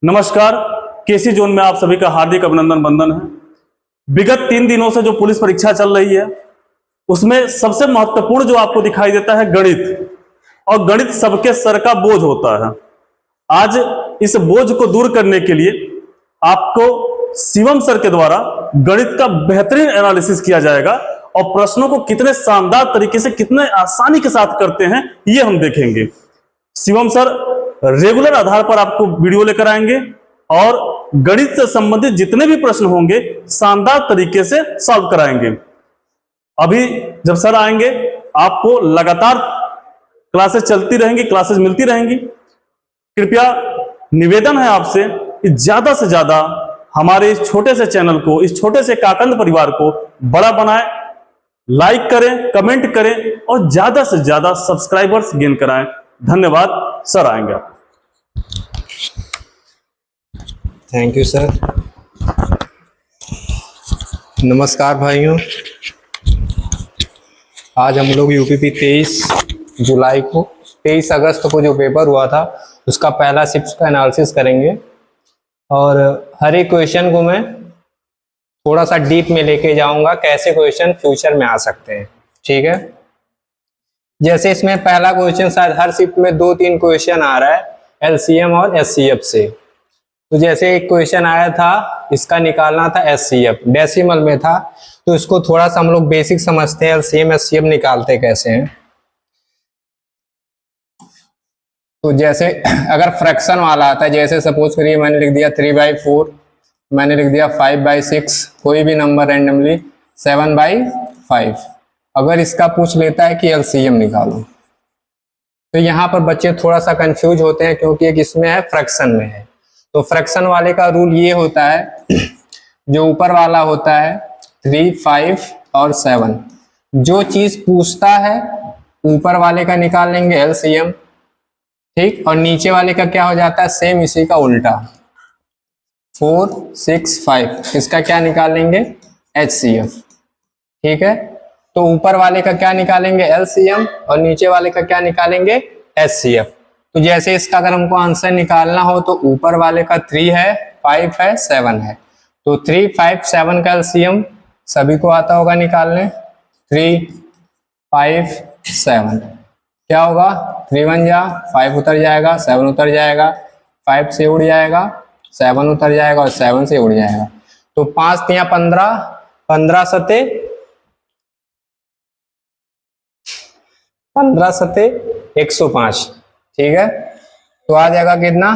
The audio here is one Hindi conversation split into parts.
नमस्कार। केसी जोन में आप सभी का हार्दिक अभिनंदन बंदन है। विगत 3 दिनों से जो पुलिस परीक्षा चल रही है उसमें सबसे महत्वपूर्ण जो आपको दिखाई देता है गणित, और गणित सबके सर का बोझ होता है। आज इस बोझ को दूर करने के लिए आपको शिवम सर के द्वारा गणित का बेहतरीन एनालिसिस किया जाएगा और प्रश्नों को कितने शानदार तरीके से कितने आसानी के साथ करते हैं ये हम देखेंगे। शिवम सर रेगुलर आधार पर आपको वीडियो लेकर आएंगे और गणित से संबंधित जितने भी प्रश्न होंगे शानदार तरीके से सॉल्व कराएंगे। अभी जब सर आएंगे आपको लगातार क्लासेस चलती रहेंगी, क्लासेस मिलती रहेंगी। कृपया निवेदन है आपसे कि ज्यादा से ज्यादा हमारे इस छोटे से चैनल को, इस छोटे से काकंद परिवार को बड़ा बनाएं, लाइक करें, कमेंट करें और ज्यादा से ज्यादा सब्सक्राइबर्स गेन कराएं। धन्यवाद। सर आएंगे। Thank you sir. नमस्कार भाइयों, आज हम लोग यूपीपी 23 जुलाई को 23 अगस्त को जो पेपर हुआ था उसका पहला शिफ्ट का एनालिसिस करेंगे और हर एक क्वेश्चन को मैं थोड़ा सा डीप में लेके जाऊंगा, कैसे क्वेश्चन फ्यूचर में आ सकते हैं। ठीक है, जैसे इसमें पहला क्वेश्चन शायद हर शिफ्ट में 2-3 क्वेश्चन आ रहा है एलसीएम और एचसीएफ से। तो जैसे एक क्वेश्चन आया था, इसका निकालना था एचसीएफ, डेसिमल में था, तो इसको थोड़ा सा हम लोग बेसिक समझते हैं एलसीएम एचसीएफ निकालते कैसे हैं। तो जैसे अगर फ्रैक्शन वाला आता है, जैसे सपोज करिए मैंने लिख दिया 3/4, मैंने लिख दिया 5/6, कोई भी नंबर रैंडमली 7/5। अगर इसका पूछ लेता है कि एलसीएम निकालो, तो यहाँ पर बच्चे थोड़ा सा कंफ्यूज होते हैं क्योंकि एक इसमें है फ्रैक्शन में है। तो फ्रैक्शन वाले का रूल ये होता है, जो ऊपर वाला होता है 3, 5 और 7, जो चीज पूछता है ऊपर वाले का निकाल लेंगे एलसीएम, ठीक, और नीचे वाले का क्या हो जाता है, सेम इसी का उल्टा 4, 6, 5, इसका क्या निकाल लेंगे एचसीएफ। ठीक है, तो ऊपर वाले का क्या निकालेंगे एलसीएम और नीचे वाले का क्या निकालेंगे एचसीएफ। तो जैसे इसका अगर हमको आंसर निकालना हो तो ऊपर वाले का 3 है, 5 है, 7 है, तो 3, 5, 7 का एलसीएम सभी को आता होगा निकालने। 3, 5, 7 क्या होगा, 3 1 जा 5 उतर जाएगा, 7 उतर जाएगा, 5 से उड़ जाएगा, 7 उतर जाएगा और 7 से उड़ जाएगा। तो 5 3 15, 15 सते 105। ठीक है, तो आ जाएगा कितना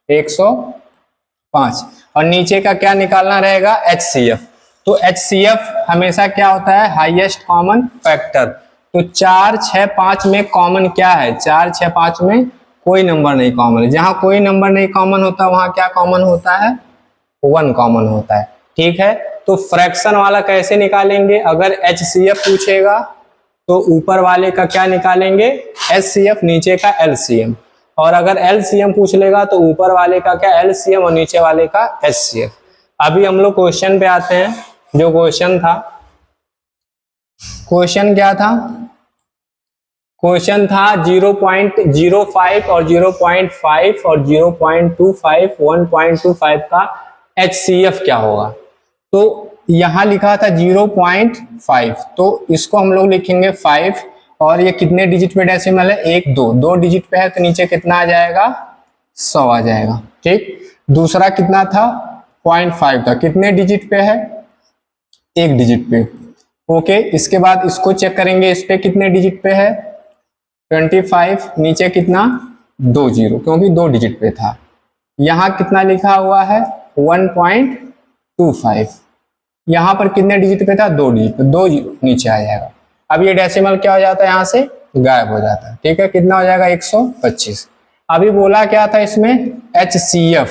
105। और नीचे का क्या निकालना रहेगा एचसीएफ। तो एचसीएफ हमेशा क्या होता है, हाईएस्ट कॉमन फैक्टर। तो 4, 6, 5 में कॉमन क्या है, 4, 6, 5 में कोई नंबर नहीं कॉमन है। जहां कोई नंबर नहीं कॉमन होता वहां क्या कॉमन होता है, 1 कॉमन होता है। ठीक है, तो फ्रैक्शन वाला कैसे निकालेंगे, अगर एचसीएफ पूछेगा तो ऊपर वाले का क्या निकालेंगे एचसीएफ, नीचे का एलसीएम, और अगर एलसीएम पूछ लेगा तो ऊपर वाले का क्या एलसीएम और नीचे वाले का एचसीएफ। अभी हम लोग क्वेश्चन पे आते हैं। जो क्वेश्चन था, क्वेश्चन क्या था, क्वेश्चन था 0.05 और 0.5 और 0.25, 1.25 का एचसीएफ क्या होगा। तो यहां लिखा था 0.5, तो इसको हम लोग लिखेंगे 5, और ये कितने डिजिट पे डेसिमल है, 1 2 डिजिट पे है, तो नीचे कितना आ जाएगा 100 आ जाएगा। ठीक, दूसरा कितना था 0.5 था, कितने डिजिट पे है, 1 डिजिट पे। ओके, इसके बाद इसको चेक करेंगे, इस पे कितने डिजिट पे है 25, नीचे कितना 2 0, क्योंकि 2 डिजिट पे था। यहां कितना लिखा हुआ है 1.25, यहां पर कितने डिजिट पे था 2 डिजिट पे, 2 नीचे आ जाएगा। अब ये डेसिमल क्या हो जाता है, यहां से गायब हो जाता है। ठीक है, कितना हो जाएगा 125। अभी बोला क्या था इसमें एचसीएफ,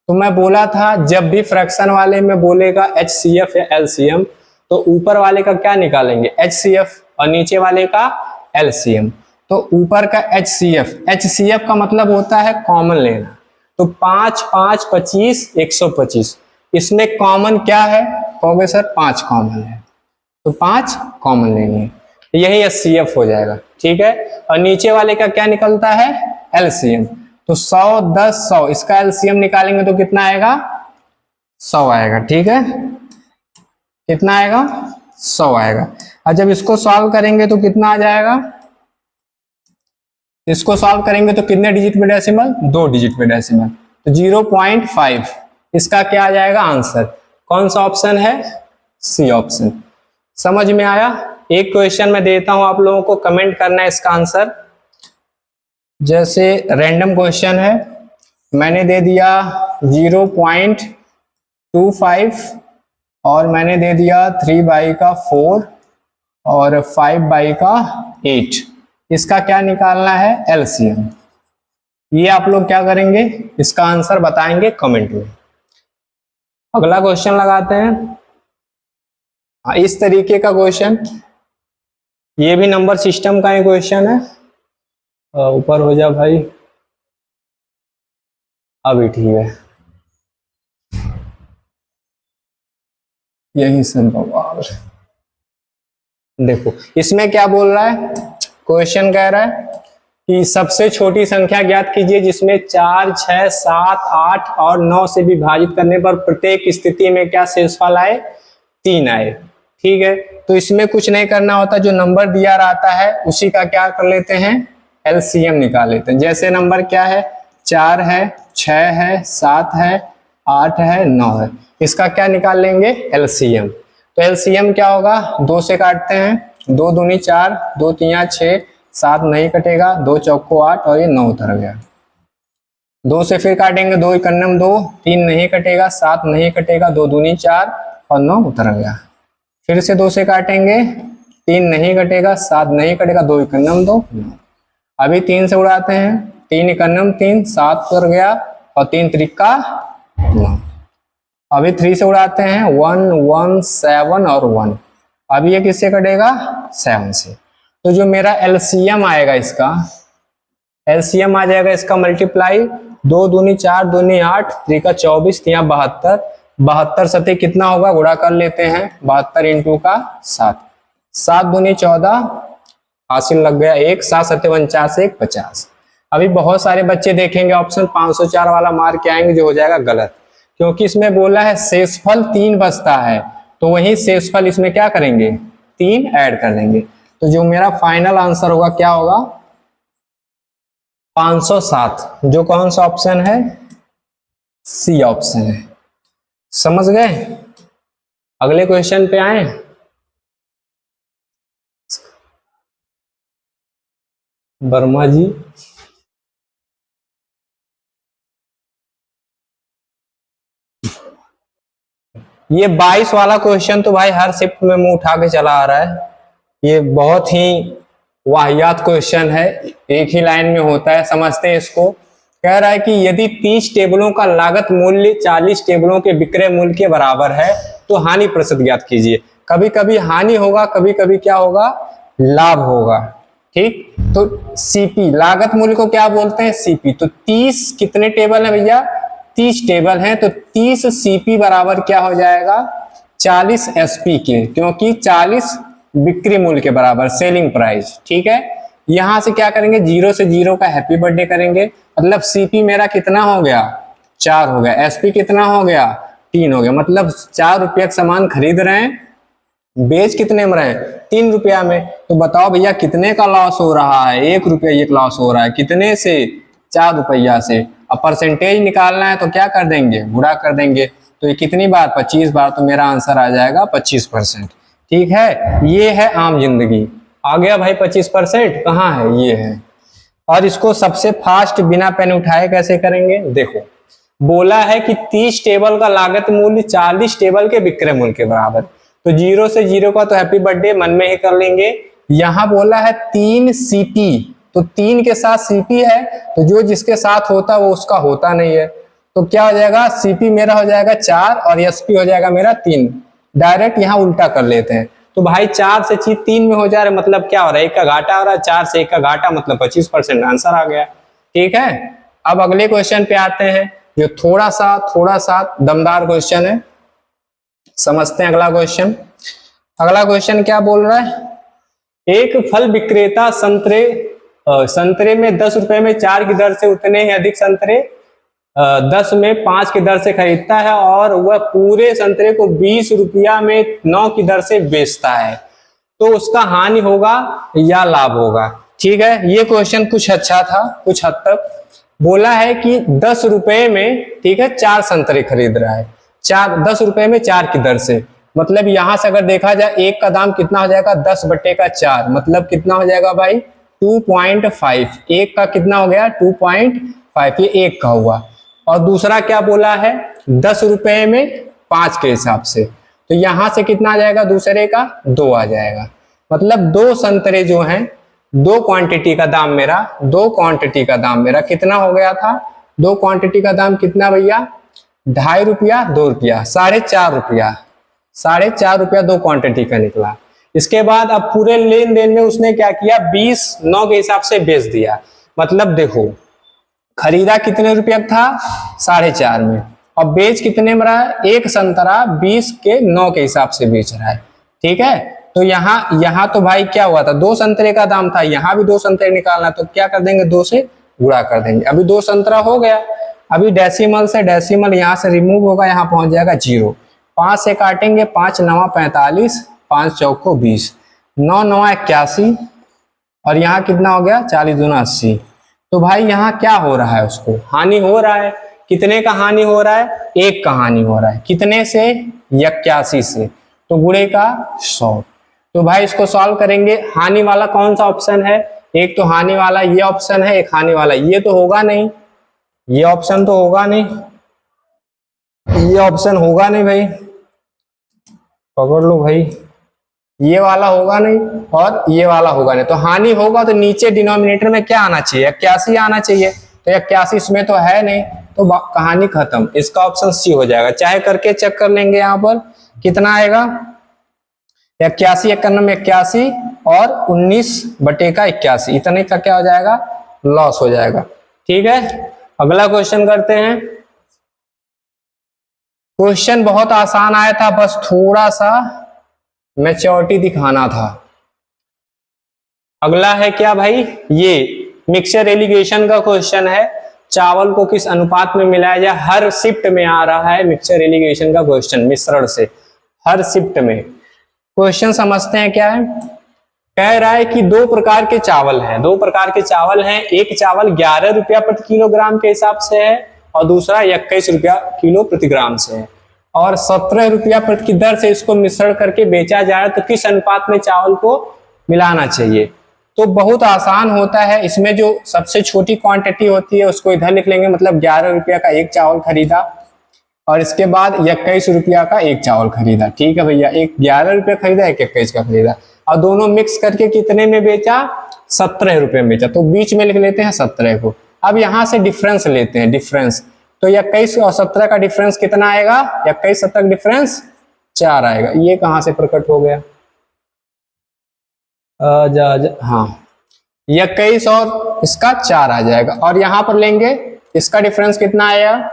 तो मैं बोला था जब भी फ्रैक्शन वाले में बोलेगा एचसीएफ या एलसीएम तो ऊपर वाले का क्या निकालेंगे एचसीएफ और नीचे वाले का एलसीएम। तो ऊपर का एचसीएफ, एचसीएफ का मतलब होता है कॉमन लेना। तो 5 5 25 125, इसमें कॉमन क्या है, कहोगे सर 5 कॉमन है, तो 5 कॉमन लेनी है, यही एचसीएफ हो जाएगा। ठीक है, और नीचे वाले का क्या निकलता है एलसीएम। तो 100 10 100, इसका एलसीएम निकालेंगे तो कितना आएगा? 100 आएगा। ठीक है, कितना आएगा? 100 आएगा। और जब इसको सॉल्व करेंगे तो कितना आ जाएगा? इसको सॉल्व करेंगे तो कितने डिजिट में डेसिमल? 2 डिजिट में डेसिमल, तो 0.5 इसका क्या आ जाएगा आंसर? कौन सा ऑप्शन है? C option. समझ में आया? एक क्वेश्चन मैं देता हूं, आप लोगों को कमेंट करना है इसका आंसर। जैसे रैंडम क्वेश्चन है, मैंने दे दिया 0.25 और मैंने दे दिया 3/4 और 5/8। इसका क्या निकालना है? एलसीएम। ये आप लोग क्या करेंगे? इसका आंसर बताएंगे कमेंट में। अगला क्वेश्चन लगाते हैं। इस तरीके का क्वेश्चन, ये भी नंबर सिस्टम का ही क्वेश्चन है। ऊपर हो जा भाई, अभी ठीक है। यही सब बवाल। देखो इसमें क्या बोल रहा है, क्वेश्चन कह रहा है कि सबसे छोटी संख्या ज्ञात कीजिए जिसमें 4, 6, 7, 8 और 9 से विभाजित करने पर प्रत्येक स्थिति में क्या शेषफल आए? 3 आए। ठीक है, तो इसमें कुछ नहीं करना होता, जो नंबर दिया रहता है उसी का क्या कर लेते हैं? एलसीएम निकाल लेते हैं। जैसे नंबर क्या है? 4 है, 6 है, 7 है, 8 है, 9 है। इसका क्या निकाल लेंगे? एलसीएम। तो एलसीएम क्या होगा? 2 से काटते हैं, 2 दूनी 4, 2 तिया 6, 7 नहीं कटेगा, 2 चौको 8 और ये 9 उतर गया। 2 से फिर काटेंगे, 2 इकन्नम 2, 3 नहीं कटेगा, 7 नहीं कटेगा, 2 दूनी 4 और 9 उतर गया। फिर से 2 से काटेंगे, 3 नहीं कटेगा, 7 नहीं कटेगा, 2 इकन्नम 2, 9। अभी 3 से उड़ाते हैं, 3 इकन्नम 3, 7 उतर गया और 3 त्रिका 9। अभी 3 से उड़ाते हैं, 1 1 7 और 1। अब ये किससे कटेगा? 7 से। तो जो मेरा एलसीएम आएगा, इसका एलसीएम आ जाएगा इसका मल्टीप्लाई 2 दूनी 4, दूनी 8, त्रिका 24, तिया 72, 72 सते कितना होगा? गुणा कर लेते हैं, 72 इंटू का 7, 7 दूनी 14, हासिल लग गया 1, 7 सते 49, 1 50। अभी बहुत सारे बच्चे देखेंगे ऑप्शन 504 वाला मार के आएंगे, जो हो जाएगा गलत, क्योंकि इसमें बोला है शेषफल 3 बचता है, तो वही शेषफल इसमें क्या करेंगे? 3 ऐड कर देंगे। तो जो मेरा फाइनल आंसर होगा क्या होगा? 507। जो कौन सा ऑप्शन है? सी ऑप्शन है। समझ गए? अगले क्वेश्चन पे आए। वर्मा जी, ये 22 वाला क्वेश्चन तो भाई हर शिफ्ट में मुंह उठा के चला आ रहा है। ये बहुत ही वाहियात क्वेश्चन है, एक ही लाइन में होता है, समझते हैं इसको। कह रहा है कि यदि 30 टेबलों का लागत मूल्य 40 टेबलों के विक्रय मूल्य के बराबर है तो हानि प्रतिशत ज्ञात कीजिए। कभी कभी हानि होगा, कभी कभी क्या होगा? लाभ होगा। ठीक, तो सीपी लागत मूल्य को क्या बोलते हैं? सीपी। तो 30 कितने टेबल है भैया? 30 टेबल हैं, तो 30 सीपी बराबर क्या हो जाएगा? 40 एसपी के, क्योंकि 40 बिक्री मूल्य के बराबर, सेलिंग प्राइस। ठीक है, यहां से क्या करेंगे? 0 से 0 का हैप्पी बर्थडे करेंगे, मतलब सीपी मेरा कितना हो गया? 4 हो गया। एसपी कितना हो गया? 3 हो गया। मतलब 4 रुपया का सामान खरीद रहे हैं, बेच कितने में रहे हैं? 3 रुपया में। तो बताओ भैया कितने का लॉस हो रहा है? 1 रुपया एक लॉस हो रहा है। कितने से? 4 रुपया से। अब परसेंटेज निकालना है तो क्या कर देंगे? गुणा कर देंगे। तो ये कितनी बार? 25 बार। तो मेरा आंसर आ जाएगा 25%। ठीक है, ये है आम जिंदगी। आ गया भाई 25%? कहाँ है? ये है। और इसको सबसे फास्ट बिना पेन उठाए कैसे करेंगे? देखो, बोला है कि 30 टेबल का लागत मूल्य 40 टेबल के विक्रय मूल्य के बराबर। तो 0 से 0 का तो हैप्पी बर्थडे मन में ही कर लेंगे। यहां बोला है 3 सीपी, तो 3 के साथ सीपी है, तो जो जिसके साथ होता वो उसका होता नहीं है। तो क्या हो जाएगा? सीपी मेरा हो जाएगा 4 और एसपी हो जाएगा मेरा 3। डायरेक्ट यहाँ उल्टा कर लेते हैं। तो भाई 4 से 3 में हो जा रहा है, मतलब क्या हो रहा है? 1 का घाटा हो रहा है। 4 से 1 का घाटा मतलब 25%। आंसर आ गया। ठीक है, अब अगले क्वेश्चन पे आते हैं, जो थोड़ा सा दमदार क्वेश्चन है। समझते हैं अगला क्वेश्चन। अगला क्वेश्चन क्या बोल रहा है? एक फल विक्रेता संतरे संतरे में 10 रुपए में 4 की दर से उतने ही अधिक संतरे 10 में 5 की दर से खरीदता है और वह पूरे संतरे को 20 रुपया में 9 की दर से बेचता है, तो उसका हानि होगा या लाभ होगा। ठीक है, ये क्वेश्चन कुछ अच्छा था, कुछ हद तक। बोला है कि 10 रुपए में, ठीक है, 4 संतरे खरीद रहा है, 10 रुपए में 4 की दर से, मतलब यहां से अगर देखा जाए एक का दाम कितना हो जाएगा 10/4, मतलब कितना हो जाएगा भाई 2.5। एक का कितना हो गया 2.5, ये एक का हुआ। और दूसरा क्या बोला है 10 रुपए में 5 के हिसाब से, तो यहां से कितना आ जाएगा दूसरे का 2 आ जाएगा। मतलब 2 संतरे जो हैं, 2 क्वांटिटी का दाम मेरा, 2 क्वांटिटी का दाम मेरा कितना हो गया था, 2 क्वांटिटी का दाम कितना भैया 2.5 रुपया 2 रुपया 4.5 रुपया, 4.5 रुपया 2 क्वांटिटी का निकला। इसके बाद अब पूरे लेन देन में उसने क्या किया 20 9 के हिसाब से बेच दिया। मतलब देखो खरीदा कितने रुपया था 4.5 में, और बेच कितने में रहा है, एक संतरा 20 के 9 के हिसाब से बेच रहा है। ठीक है, तो यहाँ तो भाई क्या हुआ था 2 संतरे का दाम था, यहाँ भी 2 संतरे निकालना, तो क्या कर देंगे 2 से गुणा कर देंगे। अभी 2 संतरा हो गया, अभी डेसिमल से डेसिमल यहाँ से रिमूव होगा, यहाँ पहुंच जाएगा 0। 5 से काटेंगे 5 9 45, 5 चौको 20, 9 9 81, और यहाँ कितना हो गया 40 दूना 80। तो भाई यहाँ क्या हो रहा है, उसको हानि हो रहा है। कितने का हानि हो रहा है, 1 का हानि हो रहा है। कितने से 81 से, तो गुणे का 100। तो भाई इसको सॉल्व करेंगे, हानि वाला कौन सा ऑप्शन है, एक तो हानि वाला ये ऑप्शन है, एक हानि वाला ये तो होगा नहीं, ये ऑप्शन तो होगा नहीं, ये ऑप्शन होगा नहीं भाई, पकड़ लो भाई, ये वाला होगा नहीं और ये वाला होगा नहीं। तो हानि होगा तो नीचे डिनोमिनेटर में क्या आना चाहिए 81 आना चाहिए, तो 81 इसमें तो है नहीं, तो कहानी खत्म। इसका ऑप्शन सी हो जाएगा। चाहे करके चेक कर लेंगे, यहाँ पर कितना आएगा 81 91 81 और 19/81, इतने का क्या हो जाएगा लॉस हो जाएगा। ठीक है, अगला क्वेश्चन करते हैं। क्वेश्चन बहुत आसान आया था, बस थोड़ा सा मैच्योरिटी दिखाना था। अगला है क्या भाई, ये मिक्सचर एलिगेशन का क्वेश्चन है, चावल को किस अनुपात में मिलाया जाए। हर शिफ्ट में आ रहा है मिक्सचर एलिगेशन का क्वेश्चन, मिश्रण से हर शिफ्ट में। क्वेश्चन समझते हैं क्या है। कह रहा है कि 2 प्रकार के चावल हैं, 2 प्रकार के चावल हैं। एक चावल 11 रुपया प्रति किलोग्राम के हिसाब से है और दूसरा 21 रुपया किलो प्रति ग्राम से है, और 17 रुपया प्रति की दर से इसको मिश्रण करके बेचा जा रहा है। तो किस अनुपात में चावल को मिलाना चाहिए। तो बहुत आसान होता है, इसमें जो सबसे छोटी क्वांटिटी होती है उसको इधर लिख लेंगे, मतलब 11 रुपया का एक चावल खरीदा और इसके बाद 21 रुपया का एक चावल खरीदा। ठीक है भैया, एक 11 रुपया खरीदा, एक 21 का खरीदा, और दोनों मिक्स करके कितने में बेचा 17 रुपये में बेचा। तो बीच में लिख लेते हैं 17 को। अब यहाँ से डिफरेंस लेते हैं, डिफरेंस, तो 21 और 17 का डिफरेंस कितना आएगा, 21 17 का डिफरेंस 4 आएगा। ये कहाँ से प्रकट हो गया, हाँ 21 और इसका 4 आ जाएगा, और यहाँ पर लेंगे इसका डिफरेंस कितना आएगा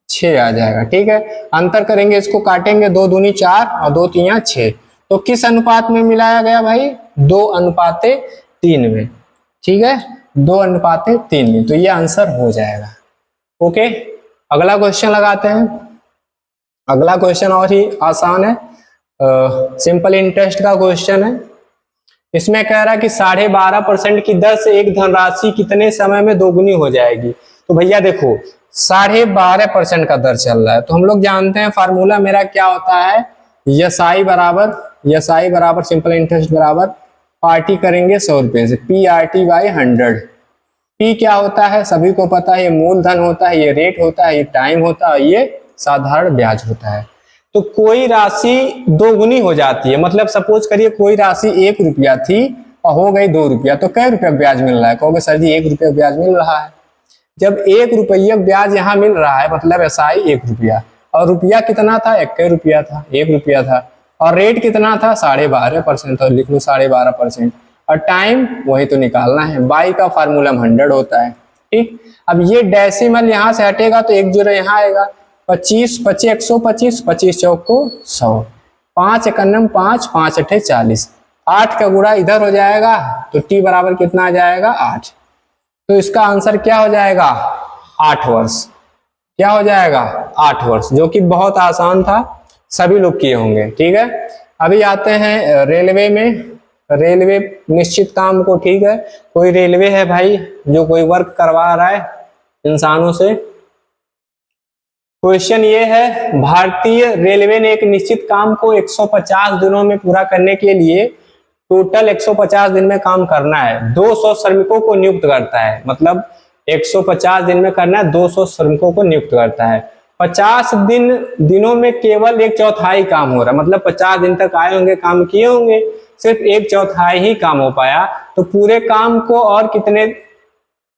6 आ जाएगा। ठीक है, अंतर करेंगे, इसको काटेंगे, 2 दूनी 4 और 2 3 6। तो किस अनुपात में मिलाया गया भाई 2:3 में। ठीक है, 2:3 में, तो ये आंसर हो जाएगा। ओके, अगला क्वेश्चन लगाते हैं। अगला क्वेश्चन और ही आसान है, सिंपल इंटरेस्ट का क्वेश्चन है। इसमें कह रहा है कि 12.5% की दर से एक धनराशि कितने समय में दोगुनी हो जाएगी। तो भैया देखो 12.5% का दर चल रहा है, तो हम लोग जानते हैं फार्मूला मेरा क्या होता है, एसआई बराबर सिंपल इंटरेस्ट बराबर पार्टी करेंगे 100 रुपए से, PRT/100। पी क्या होता है सभी को पता है, ये मूलधन होता है, ये रेट होता है, ये टाइम होता है, ये साधारण ब्याज होता है। तो कोई राशि दोगुनी हो जाती है, मतलब सपोज करिए कोई राशि 1 रुपया थी और हो गई 2 रुपया, तो कै रुपया ब्याज मिल रहा है, कहोगे सर जी 1 रुपया ब्याज मिल रहा है। जब 1 रुपया ब्याज यहाँ मिल रहा है मतलब एसआई 1 रुपया, और रुपया कितना था 21 रुपया था, 1 रुपया था, और रेट कितना था 12.5%, और लिख लो 12.5%, और टाइम वही तो निकालना है, बाई का फार्मूला 100 होता है। ठीक, अब ये डेसिमल यहाँ से हटेगा तो 1 0 यहाँ आएगा, 25 25 125, 25 चौको 100, 5 51 5 5 8 40, 8 का गुणा इधर हो जाएगा तो t बराबर कितना आ जाएगा 8। तो इसका आंसर क्या हो जाएगा 8 वर्ष। क्या हो जाएगा 8 वर्ष, जो कि बहुत आसान था, सभी लोग किए होंगे। ठीक है, अभी आते हैं रेलवे में। रेलवे निश्चित काम को, ठीक है, कोई रेलवे है भाई जो कोई वर्क करवा रहा है इंसानों से। क्वेश्चन ये है, भारतीय रेलवे ने एक निश्चित काम को 150 दिनों में पूरा करने के लिए टोटल 150 दिन में काम करना है, 200 श्रमिकों को नियुक्त करता है। मतलब 150 दिन में करना है, 200 श्रमिकों को नियुक्त करता है। 50 दिनों में केवल 1/4 काम हो रहा है, मतलब 50 दिन तक आए होंगे, काम किए होंगे, सिर्फ 1/4 ही काम हो पाया। तो पूरे काम को और कितने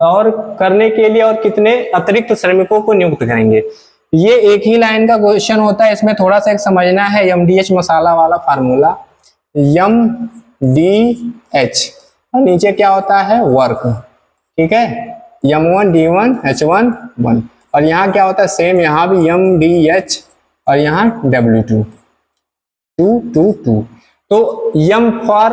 और करने के लिए और कितने अतिरिक्त श्रमिकों को नियुक्त करेंगे। ये एक ही लाइन का क्वेश्चन होता है, इसमें थोड़ा सा एक समझना है, MDH मसाला वाला फार्मूला, MDH और नीचे क्या होता है वर्क। ठीक है, M1 D1 H1 1 और यहाँ क्या होता है सेम, यहाँ भी MDH और यहाँ W2 2 2। तो M फॉर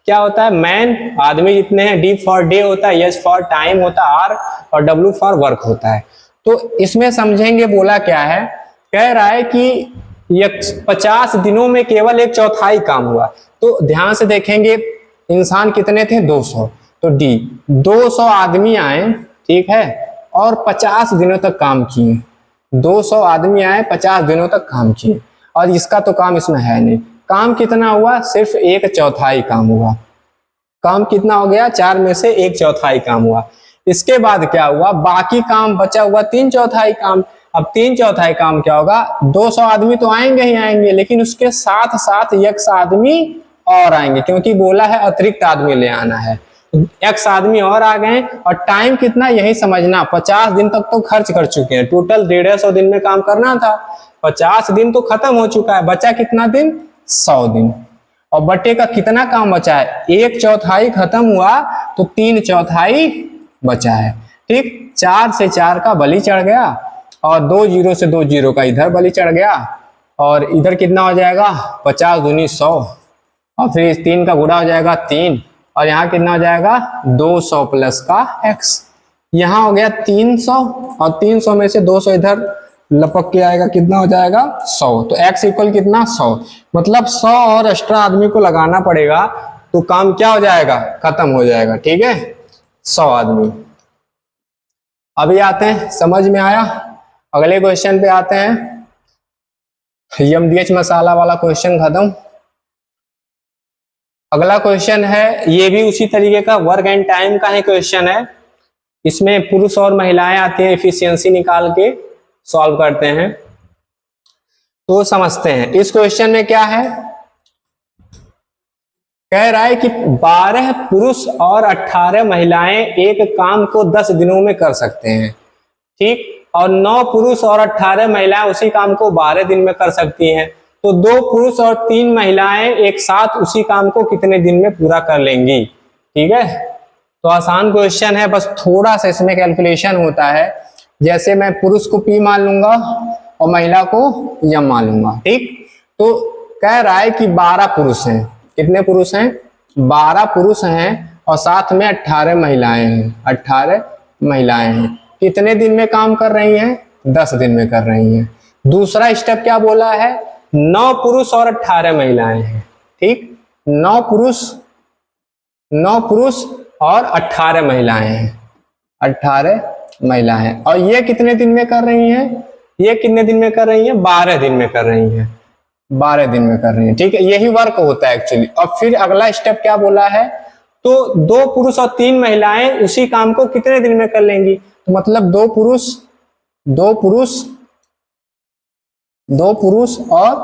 क्या होता है मैन, आदमी जितने हैं, D फॉर डे होता है, H फॉर टाइम होता है, R और W फॉर वर्क होता है। तो इसमें समझेंगे बोला क्या है, कह रहा है कि 50 दिनों में केवल 1/4 काम हुआ। तो ध्यान से देखेंगे इंसान कितने थे 200, तो D 200 आदमी आए, ठीक है, और 50 दिनों तक काम किए। 200 आदमी आए, 50 दिनों तक काम किए, और इसका तो काम इसमें है नहीं। काम कितना हुआ, सिर्फ 1/4 काम हुआ। काम कितना हो गया, 4 में से 1/4 काम हुआ। इसके बाद क्या हुआ, बाकी काम बचा हुआ 3/4 काम। अब 3/4 काम क्या होगा, 200 आदमी तो आएंगे ही आएंगे, लेकिन उसके साथ साथ X आदमी और आएंगे, क्योंकि बोला है अतिरिक्त आदमी ले आना है। X आदमी और आ गए, और टाइम कितना यही समझना, 50 दिन तक तो खर्च कर चुके हैं, टोटल 150 दिन में काम करना था, 50 दिन तो खत्म हो चुका है, बचा कितना दिन 100 दिन। और बटे का कितना काम बचा है, 1/4 खत्म हुआ तो 3/4 बचा है। ठीक, 4 से 4 का बलि चढ़ गया, और 2 0 से 2 0 का इधर बलि चढ़ गया, और इधर कितना हो जाएगा 50 दूनी 100, और फिर इस 3 का गुणा हो जाएगा 3, और यहाँ कितना हो जाएगा 200 प्लस का x, यहाँ हो गया 300, और 300 में से 200 इधर लपक के आएगा, कितना हो जाएगा 100। तो x इक्वल कितना 100, मतलब 100 और एक्स्ट्रा आदमी को लगाना पड़ेगा, तो काम क्या हो जाएगा, खत्म हो जाएगा। ठीक है, 100 आदमी। अभी आते हैं, समझ में आया, अगले क्वेश्चन पे आते हैं। MDH मसाला वाला क्वेश्चन खत्म। अगला क्वेश्चन है, ये भी उसी तरीके का वर्क एंड टाइम का ही क्वेश्चन है। इसमें पुरुष और महिलाएं आती हैं, एफिशिएंसी निकाल के सॉल्व करते हैं। तो समझते हैं इस क्वेश्चन में क्या है, कह रहा है कि 12 पुरुष और 18 महिलाएं एक काम को 10 दिनों में कर सकते हैं। ठीक, और 9 पुरुष और 18 महिलाएं उसी काम को 12 दिन में कर सकती हैं। तो 2 पुरुष और 3 महिलाएं एक साथ उसी काम को कितने दिन में पूरा कर लेंगी। ठीक है, तो आसान क्वेश्चन है, बस थोड़ा सा इसमें कैलकुलेशन होता है। जैसे मैं पुरुष को P मान लूंगा और महिला को M मान लूंगा। ठीक, तो कह रहा है कि 12 पुरुष हैं, कितने पुरुष हैं 12 पुरुष हैं, और साथ में 18 महिलाएं हैं, 18 महिलाएं हैं, कितने दिन में काम कर रही हैं 10 दिन में कर रही हैं। दूसरा स्टेप क्या बोला है, 9 पुरुष और 18 महिलाएं हैं। ठीक, 9 पुरुष और 18 महिलाएं हैं, 18 महिलाएं, और ये कितने दिन में कर रही हैं, ये कितने दिन में कर रही हैं 12 दिन में कर रही हैं, 12 दिन में कर रही हैं। ठीक है, यही वर्क होता है एक्चुअली। और फिर अगला स्टेप क्या बोला है, तो 2 पुरुष और 3 महिलाएं उसी काम को कितने दिन में कर लेंगी। तो मतलब 2 पुरुष और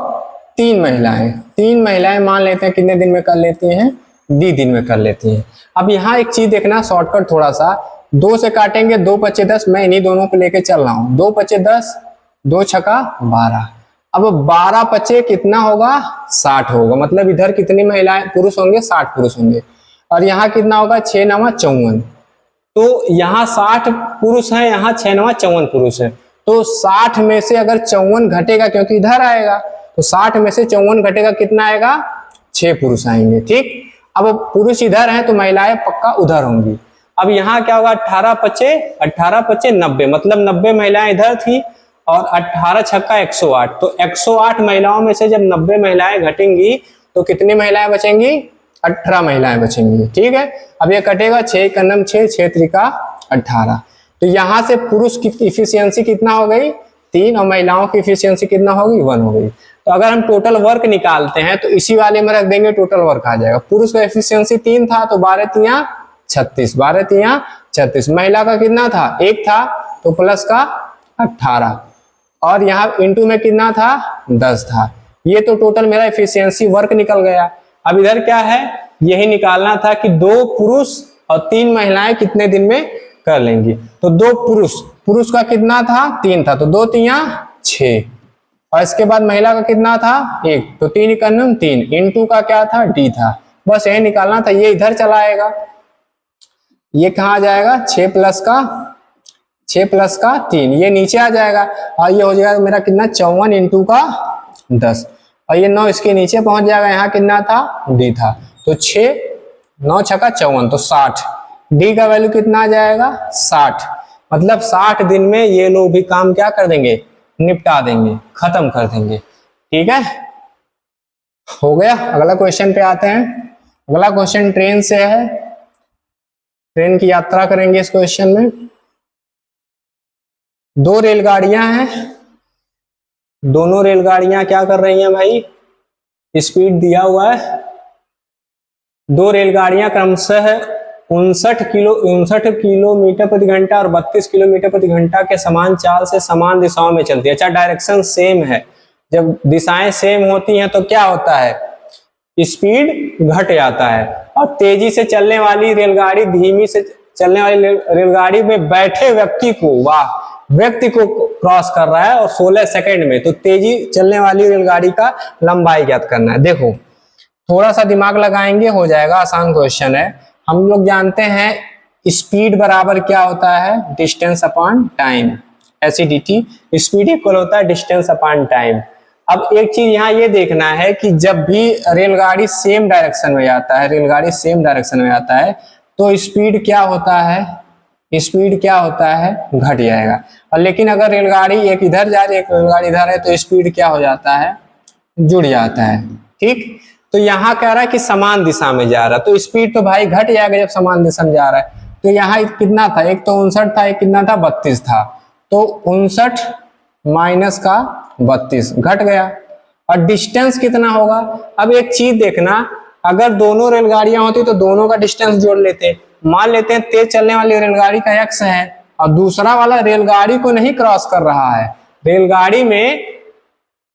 3 महिलाएं, 3 महिलाएं मान लेते हैं कितने दिन में कर लेती हैं, D दिन में कर लेती हैं। अब यहाँ एक चीज देखना, शॉर्टकट थोड़ा सा, 2 से काटेंगे 2 पचे 10, मैं इन्हीं दोनों को लेके चल रहा हूँ, 2 पचे 10, 2 छका 12। अब 12 पचे कितना होगा 60 होगा, मतलब इधर कितनी महिलाएं पुरुष होंगे 60 पुरुष होंगे, और यहाँ कितना होगा 6 9 54। तो यहाँ 60 पुरुष हैं, यहाँ 6 9 54 पुरुष है। तो 60 में से अगर 54 घटेगा, क्योंकि इधर आएगा, तो 60 में से 54 घटेगा, कितना आएगा 6 पुरुष आएंगे। ठीक, अब पुरुष इधर हैं तो महिलाएं पक्का उधर होंगी। अब यहाँ क्या होगा, 18 पचे 90, मतलब 90 महिलाएं इधर थी और 18 छक्का 108, तो 108 महिलाओं में से जब 90 महिलाएं घटेंगी तो कितनी महिलाएं बचेंगी, 18 महिलाएं बचेंगी। ठीक है, अब ये कटेगा 6 का नम 6, 6 त्रिका 18, तो यहाँ से पुरुष की इफिशियंसी कितना हो गई 3 और महिलाओं की इफिशियंसी कितना होगी 1 हो गई। तो अगर हम टोटल वर्क निकालते हैं तो इसी वाले में रख देंगे, टोटल वर्क आ जाएगा। पुरुष का एफिशिएंसी 3 था तो 12 तिया 36, 12 तिया 36। महिला का कितना था 1 था तो प्लस का 18 और यहाँ इंटू में कितना था 10 था। ये तो टोटल मेरा एफिशिएंसी वर्क निकल गया। अब इधर क्या है, यही निकालना था कि 2 पुरुष और 3 महिलाएं कितने दिन में कर लेंगी। तो 2 पुरुष का कितना था 3 था तो 2 तिया 6 और इसके बाद महिला का कितना था 1, तो 3 का नम 3, इंटू का क्या था डी था। बस यही निकालना था। ये इधर चला आएगा, ये कहाँ जाएगा 6 प्लस का 3, ये नीचे आ जाएगा और ये हो जाएगा मेरा कितना 54 इंटू का 10 और ये 9 इसके नीचे पहुंच जाएगा। यहाँ कितना था डी था, तो 6 9 छक्का 54 तो 60, डी का वैल्यू कितना आ जाएगा 60, मतलब 60 दिन में ये लोग भी काम क्या कर देंगे, निपटा देंगे, खत्म कर देंगे। ठीक है, हो गया। अगला क्वेश्चन पे आते हैं। अगला क्वेश्चन ट्रेन से है, ट्रेन की यात्रा करेंगे इस क्वेश्चन में। 2 रेलगाड़ियां हैं, दोनों रेलगाड़ियां क्या कर रही हैं भाई, स्पीड दिया हुआ है। 2 रेलगाड़ियां क्रमशः 59 किलोमीटर प्रति घंटा और 32 किलोमीटर प्रति घंटा के समान चाल से समान दिशाओं में चलती है। अच्छा, डायरेक्शन सेम है, जब दिशाएं सेम होती हैं तो क्या होता है, स्पीड घट जाता है। और तेजी से चलने वाली रेलगाड़ी धीमी से चलने वाली रेलगाड़ी में बैठे व्यक्ति को क्रॉस कर रहा है और 16 सेकंड में। तो तेजी चलने वाली रेलगाड़ी का लंबाई ज्ञात करना है। देखो थोड़ा सा दिमाग लगाएंगे, हो जाएगा, आसान क्वेश्चन है। हम लोग जानते हैं स्पीड बराबर क्या होता है, distance upon time, SEDT. Speed equal होता है डिस्टेंस अपॉन टाइम। अब एक चीज यहाँ ये देखना है कि जब भी रेलगाड़ी सेम डायरेक्शन में जाता है, तो स्पीड क्या होता है, घट जाएगा। और लेकिन अगर रेलगाड़ी एक इधर जा रही है, एक रेलगाड़ी इधर है, तो स्पीड क्या हो जाता है, जुड़ जाता है। ठीक, तो यहाँ कह रहा है कि समान दिशा में जा रहा है, तो स्पीड तो भाई घट जाएगा जब समान दिशा में जा रहा है। तो यहाँ कितना था, एक तो 59 था, एक कितना था 32 था, तो 59 माइनस का 32 घट गया। और डिस्टेंस कितना होगा, अब एक चीज देखना, अगर दोनों रेलगाड़ियां होती तो दोनों का डिस्टेंस जोड़ लेते। मान लेते हैं तेज चलने वाली रेलगाड़ी का एक्स है और दूसरा वाला रेलगाड़ी को नहीं क्रॉस कर रहा है,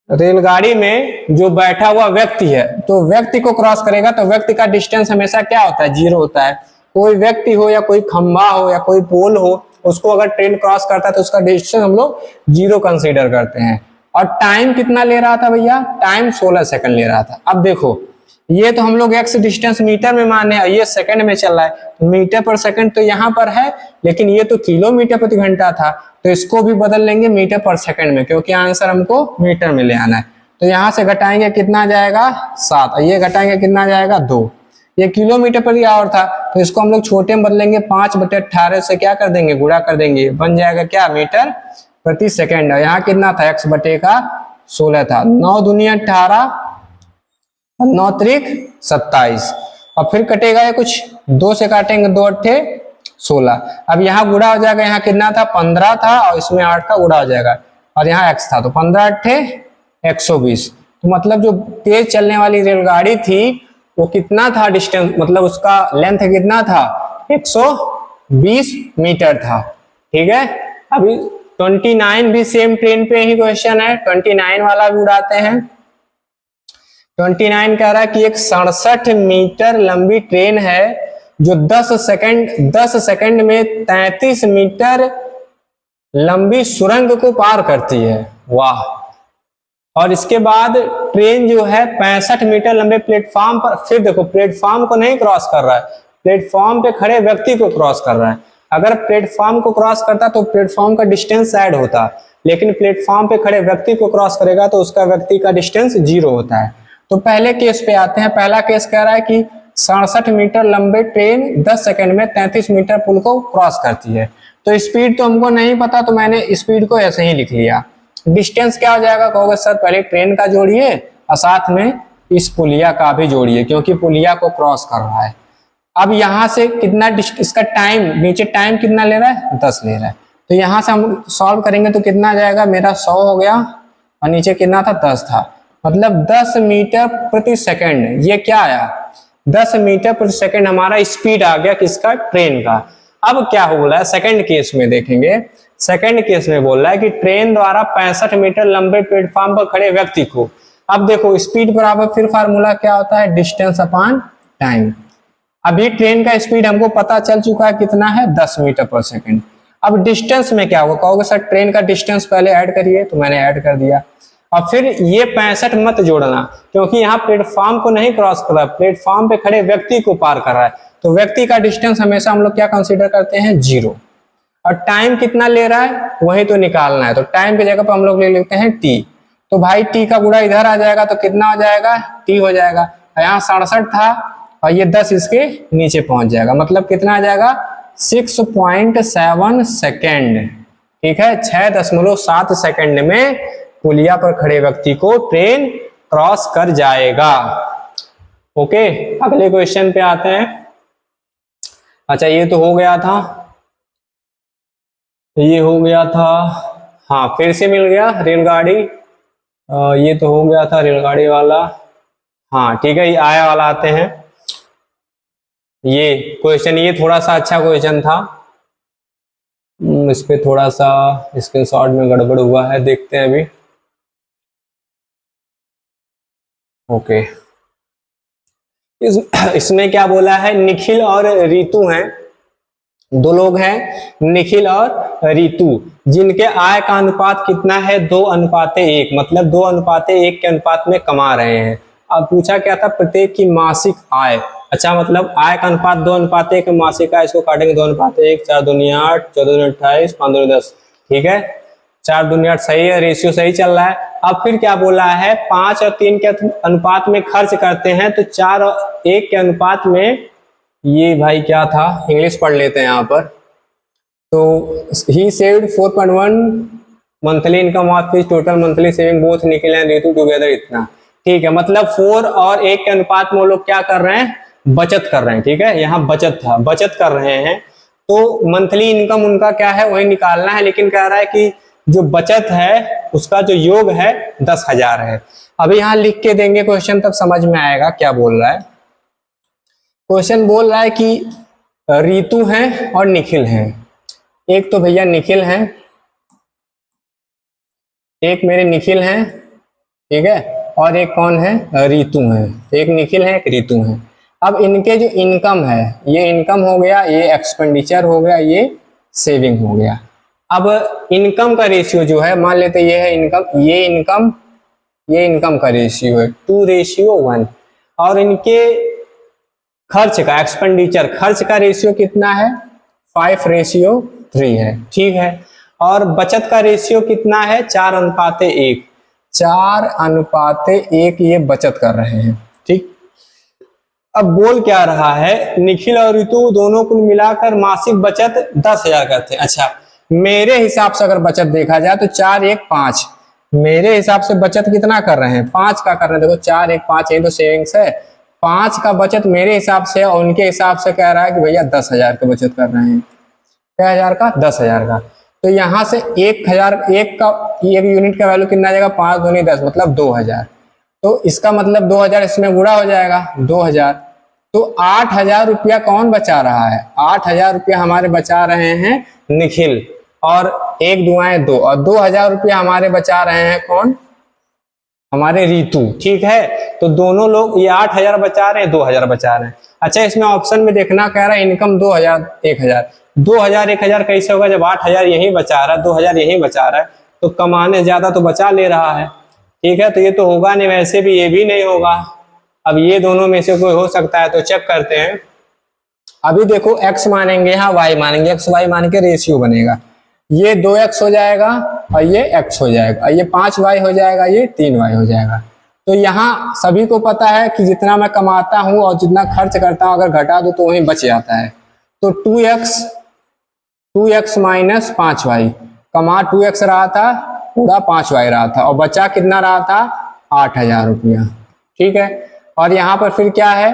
रेलगाड़ी में जो बैठा हुआ व्यक्ति है, तो व्यक्ति को क्रॉस करेगा, तो व्यक्ति का डिस्टेंस हमेशा क्या होता है, 0 होता है। कोई व्यक्ति हो या कोई खंभा हो या कोई पोल हो, उसको अगर ट्रेन क्रॉस करता है तो उसका डिस्टेंस हम लोग 0 कंसीडर करते हैं। और टाइम कितना ले रहा था भैया, टाइम 16 सेकंड ले रहा था। अब देखो ये तो हम लोग एक्स डिस्टेंस मीटर में माने हैं, ये सेकंड में चल रहा है, तो मीटर पर सेकंड तो यहाँ पर है, लेकिन ये तो किलोमीटर प्रति घंटा था, तो इसको भी बदल लेंगे मीटर पर सेकंड में, क्योंकि आंसर हमको मीटर में ले आना है। तो यहाँ से घटाएंगे कितना जाएगा 7, ये घटाएंगे कितना जाएगा 2, ये किलोमीटर प्रति आवर था, तो इसको हम लोग छोटे में बदलेंगे, 5/18 से क्या कर देंगे, गुणा कर देंगे, बन जाएगा क्या, मीटर प्रति सेकंड। यहाँ कितना था, x बटे का 16 था, 9 दूनी 18 और 9 त्रिक 27, और फिर कटेगा ये कुछ 2 से काटेंगे, 2 अट्ठे 16। अब यहाँ गुणा हो जाएगा, यहाँ कितना था 15 था और इसमें 8 का गुणा हो जाएगा, और यहाँ x था, तो 15 अट्ठे 120। तो मतलब जो तेज चलने वाली रेलगाड़ी थी वो कितना था डिस्टेंस, मतलब उसका लेंथ कितना था, 120 मीटर था। ठीक है, अभी 29 भी सेम ट्रेन पे ही क्वेश्चन है, 29 वाला भी उड़ाते हैं। 29 कह रहा है कि एक 67 मीटर लंबी ट्रेन है जो 10 सेकंड में 33 मीटर लंबी सुरंग को पार करती है। वाह। और इसके बाद ट्रेन जो है 65 मीटर लंबे प्लेटफॉर्म पर, फिर देखो प्लेटफॉर्म को नहीं क्रॉस कर रहा है, प्लेटफॉर्म पे खड़े व्यक्ति को क्रॉस कर रहा है। अगर प्लेटफॉर्म को क्रॉस करता तो प्लेटफॉर्म का डिस्टेंस ऐड होता, लेकिन प्लेटफॉर्म पे खड़े व्यक्ति को क्रॉस करेगा तो उसका व्यक्ति का डिस्टेंस 0 होता है। तो पहले केस पे आते हैं। पहला केस कह रहा है कि 67 मीटर लंबे ट्रेन 10 सेकंड में 33 मीटर पुल को क्रॉस करती है। तो स्पीड तो हमको नहीं पता, तो मैंने स्पीड को ऐसे ही लिख लिया। डिस्टेंस क्या हो जाएगा, कहोगे सर पहले ट्रेन का जोड़िए और साथ में इस पुलिया का भी जोड़िए, क्योंकि पुलिया को क्रॉस कर रहा है। अब यहाँ से कितना इसका टाइम, नीचे टाइम कितना ले रहा है, 10 ले रहा है। तो यहाँ से हम सॉल्व करेंगे तो कितना आ जाएगा, मेरा 100 हो गया और नीचे कितना था, 10 था। मतलब 10 मीटर प्रति सेकंड, ये क्या आया, 10 मीटर प्रति सेकंड हमारा स्पीड आ गया किसका, ट्रेन का। अब क्या हो रहा है सेकंड केस में देखेंगे। सेकंड केस में बोल रहा है कि ट्रेन द्वारा 65 मीटर लंबे प्लेटफॉर्म पर खड़े व्यक्ति को, अब देखो स्पीड बराबर फिर फार्मूला क्या होता है, डिस्टेंस अपॉन टाइम। अभी ट्रेन का स्पीड हमको पता चल चुका है कितना है, 10 मीटर पर सेकंड। अब डिस्टेंस में क्या होगा, कहोगे सर ट्रेन का डिस्टेंस पहले ऐड करिए, तो मैंने ऐड कर दिया। और फिर ये 65 मत जोड़ना, क्योंकि यहाँ प्लेटफॉर्म को नहीं क्रॉस कर रहा है, प्लेटफॉर्म पे खड़े व्यक्ति को पार कर रहा है। तो व्यक्ति का डिस्टेंस हमेशा हम लोग क्या कंसीडर करते हैं, 0। और टाइम कितना ले रहा है वही तो निकालना है, तो टाइम की जगह पर हम लोग ले लेते हैं t। तो भाई t का गुणा इधर आ जाएगा तो कितना हो जाएगा, t हो जाएगा। यहाँ 67 था और ये 10 इसके नीचे पहुंच जाएगा, मतलब कितना आ जाएगा, 6.7 सेकेंड। ठीक है, 6.7 सेकेंड में पुलिया पर खड़े व्यक्ति को ट्रेन क्रॉस कर जाएगा। ओके, अगले क्वेश्चन पे आते हैं। अच्छा ये तो हो गया था, ये हो गया था, हाँ फिर से मिल गया रेलगाड़ी। ये तो हो गया था रेलगाड़ी वाला, हाँ ठीक है, ये आया वाला आते हैं। ये क्वेश्चन, ये थोड़ा सा अच्छा क्वेश्चन था, इस पे थोड़ा सा स्क्रीनशॉट में गड़बड़ हुआ है, देखते हैं अभी। ओके, इसमें क्या बोला है, निखिल और रितु हैं, दो लोग हैं, निखिल और रितु, जिनके आय का अनुपात कितना है, 2:1, मतलब 2:1 के अनुपात में कमा रहे हैं। अब पूछा क्या था, प्रत्येक की मासिक आय। अच्छा, मतलब आय का अनुपात 2:1 में मासिक आय, इसको काटेंगे 2:1, 4 दूनी 8, 14 दूनी 28, 5 दूनी 10। ठीक है, 4 दूनी 8 सही है, रेशियो सही चल रहा है। अब फिर क्या बोला है, 5 और 3 के अनुपात में खर्च करते हैं, तो 4 और 1 के अनुपात में, ये भाई क्या था, इंग्लिश पढ़ लेते हैं यहाँ पर। तो he saved 4.1 monthly income of his total monthly saving both Nikhil and Ritu together, इतना। ठीक है, मतलब 4 और 1 के अनुपात में वो लोग क्या कर रहे हैं, बचत कर रहे हैं। ठीक है, यहाँ बचत था, बचत कर रहे हैं, तो मंथली इनकम उनका क्या है वही निकालना है। लेकिन कह रहा है कि जो बचत है उसका जो योग है 10,000 है। अभी यहाँ लिख के देंगे क्वेश्चन, तब समझ में आएगा क्या बोल रहा है। क्वेश्चन बोल रहा है कि रितु हैं और निखिल हैं। एक तो भैया निखिल हैं, एक मेरे निखिल हैं, ठीक है, और एक कौन है, रितु हैं। एक निखिल है, एक रितु हैं। अब इनके जो इनकम है, ये इनकम हो गया, ये एक्सपेंडिचर हो गया, ये सेविंग हो गया। अब इनकम का रेशियो जो है, मान लेते ये है इनकम, ये इनकम का रेशियो है 2:1, और इनके खर्च का, एक्सपेंडिचर खर्च का रेशियो कितना है, 5:3 है। ठीक है, और बचत का रेशियो कितना है, 4:1, 4:1 ये बचत कर रहे हैं। ठीक, अब बोल क्या रहा है, निखिल और रितु दोनों को मिलाकर मासिक बचत 10,000 करते हैं। अच्छा, मेरे हिसाब से अगर बचत देखा जाए तो 4, 1, 5, मेरे हिसाब से बचत कितना कर रहे हैं, 5 का कर रहे हैं। देखो 4, 1, 5, ये तो सेविंग्स है, 5 का बचत मेरे हिसाब से, और उनके हिसाब से कह रहा है कि भैया 10,000 का बचत कर रहे हैं। क्या हजार का, 10,000 का। तो यहाँ से 1,000, एक यूनिट का वैल्यू कितना आ जाएगा, 5 दूनी 10, मतलब 2,000। तो इसका मतलब 2,000 इसमें गुणा हो जाएगा, 2,000। तो 8,000 रुपया कौन बचा रहा है, 8,000 रुपया हमारे बचा रहे हैं निखिल, और 1 दुआएं 2, और 2,000 रुपया हमारे बचा रहे हैं कौन, हमारे रितु। ठीक है, तो दोनों लोग ये 8,000 बचा रहे हैं, 2,000 बचा रहे हैं। अच्छा, इसमें ऑप्शन में देखना कह रहा है इनकम 2,000, 1,000, 2,000, 1,000 कैसे होगा, जब 8,000 यही बचा रहा है, 2,000 यही बचा रहा है, तो कमाने ज्यादा तो बचा ले रहा है। ठीक है, तो ये तो होगा नहीं, वैसे भी ये भी नहीं होगा। अब ये दोनों में से कोई हो सकता है, तो चेक करते हैं। अभी देखो x मानेंगे, यहाँ y मानेंगे, x y मान के रेशियो बनेगा, ये 2x हो जाएगा और ये x हो जाएगा, ये 5y हो जाएगा, ये 3y हो जाएगा। तो यहाँ सभी को पता है कि जितना मैं कमाता हूँ और जितना खर्च करता हूँ अगर घटा दूं तो वही बच जाता है। तो 2x माइनस 5y, कमा 2x रहा था, पूरा 5y रहा था, और बचा कितना रहा था 8,000 रुपया। ठीक है, और यहाँ पर फिर क्या है,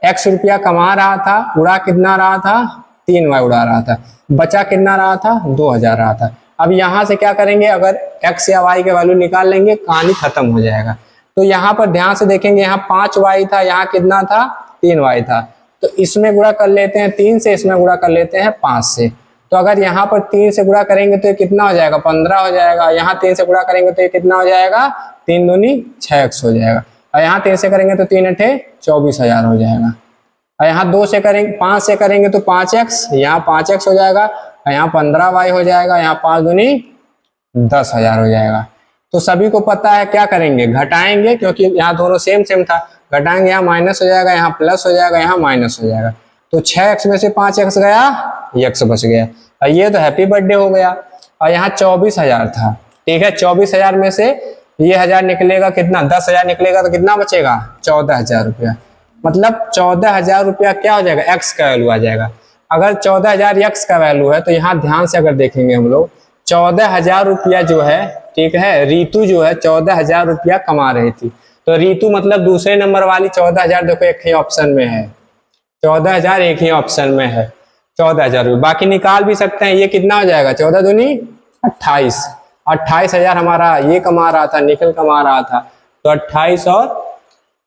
x रुपया कमा रहा था, उड़ा कितना रहा था 3y उड़ा रहा था, बचा कितना रहा था 2,000 रहा था। अब यहाँ से क्या करेंगे, अगर x या y के वैल्यू निकाल लेंगे कहानी खत्म हो जाएगा। तो यहाँ पर ध्यान से देखेंगे, यहाँ 5y था, यहाँ कितना था 3y था, तो इसमें गुणा कर लेते हैं 3 से, इसमें गुणा कर लेते हैं 5 से। तो अगर यहाँ पर 3 से गुणा करेंगे तो ये कितना हो जाएगा 15 हो जाएगा, यहाँ 3 से गुणा करेंगे तो ये कितना हो जाएगा 3 दूनी 6x हो जाएगा, और यहाँ 3 से करेंगे तो 3 अठे 24,000 हो जाएगा, और यहाँ 2 से करेंगे 5 से करेंगे तो 5x, यहाँ 5x हो जाएगा, और यहाँ 15y हो जाएगा, यहाँ 5 दूनी 10,000 हो जाएगा। तो सभी को पता है क्या करेंगे, घटाएंगे, क्योंकि यहाँ दोनों सेम सेम था, घटाएंगे, यहाँ माइनस हो जाएगा, यहाँ प्लस हो जाएगा, यहाँ माइनस हो जाएगा। तो 6x में से 5x गया, x बच गया, और ये तो हैप्पी बर्थडे हो गया। और यहाँ 24,000 था, ठीक है, 24,000 में से ये 1000 निकलेगा, कितना 10,000 निकलेगा तो कितना बचेगा 14,000 रुपया। मतलब 14,000 रुपया क्या हो जाएगा, x का वैल्यू आ जाएगा। अगर 14,000 x का वैल्यू है तो यहाँ ध्यान से अगर देखेंगे हम लोग, 14,000 रुपया जो है, ठीक है, रीतू जो है 14,000 रुपया कमा रही थी, तो रीतू मतलब दूसरे नंबर वाली 14,000, देखो एक ही ऑप्शन में है, 14,000 एक ही ऑप्शन में है, 14,000 रुपये, बाकी निकाल भी सकते हैं। ये कितना हो जाएगा 14 दूनी 28, 28,000 हमारा ये कमा रहा था, निखिल कमा रहा था, तो 28 और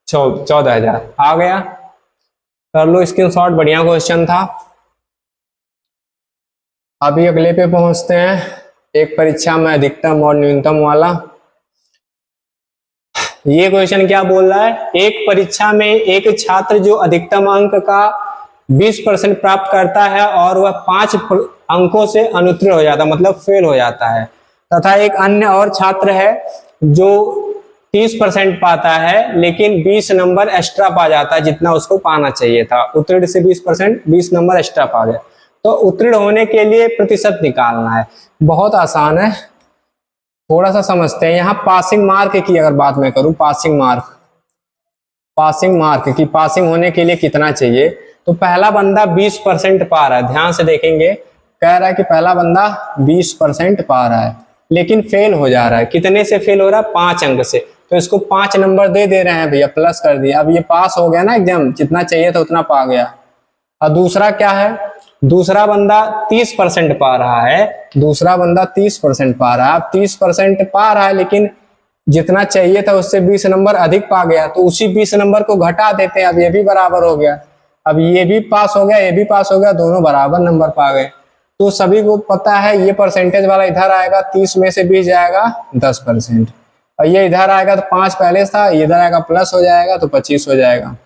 14,000 आ गया। कर लो स्क्रीनशॉट, बढ़िया क्वेश्चन था। अभी अगले पे पहुंचते हैं, एक परीक्षा में अधिकतम और न्यूनतम वाला। ये क्वेश्चन क्या बोल रहा है, एक परीक्षा में एक छात्र जो अधिकतम अंक का 20% प्राप्त करता है और वह 5 अंकों से अनुत्तीर्ण हो जाता है, मतलब फेल हो जाता है, तथा एक अन्य और छात्र है जो 30% पाता है लेकिन 20 नंबर एक्स्ट्रा पा जाता है जितना उसको पाना चाहिए था, उत्तीर्ण से 20%, 20 नंबर एक्स्ट्रा पा गया। तो उत्तीर्ण होने के लिए प्रतिशत निकालना है, बहुत आसान है, थोड़ा सा समझते हैं। यहाँ पासिंग मार्क की अगर बात मैं करूं, पासिंग मार्क की पासिंग होने के लिए कितना चाहिए, तो पहला बंदा 20% पा रहा है, ध्यान से देखेंगे, कह रहा है कि पहला बंदा 20% पा रहा है लेकिन फेल हो जा रहा है, कितने से फेल हो रहा है 5 अंक से, तो इसको 5 नंबर दे रहे हैं भैया, प्लस कर दिया, अब ये पास हो गया ना एग्जाम, जितना चाहिए था उतना पा गया। और दूसरा क्या है, दूसरा बंदा 30% पा रहा है, दूसरा बंदा 30% पा रहा है, अब 30% पा रहा है लेकिन जितना चाहिए था उससे 20 नंबर अधिक पा गया, तो उसी 20 नंबर को घटा देते हैं, अब ये भी बराबर हो गया, अब ये भी पास हो गया, ये भी पास हो गया, दोनों बराबर नंबर पा गए। तो सभी को पता है ये परसेंटेज वाला इधर आएगा, 30 में से 20 जाएगा 10%, और ये इधर आएगा तो 5 पहले था, इधर आएगा प्लस हो जाएगा तो 25 हो जाएगा।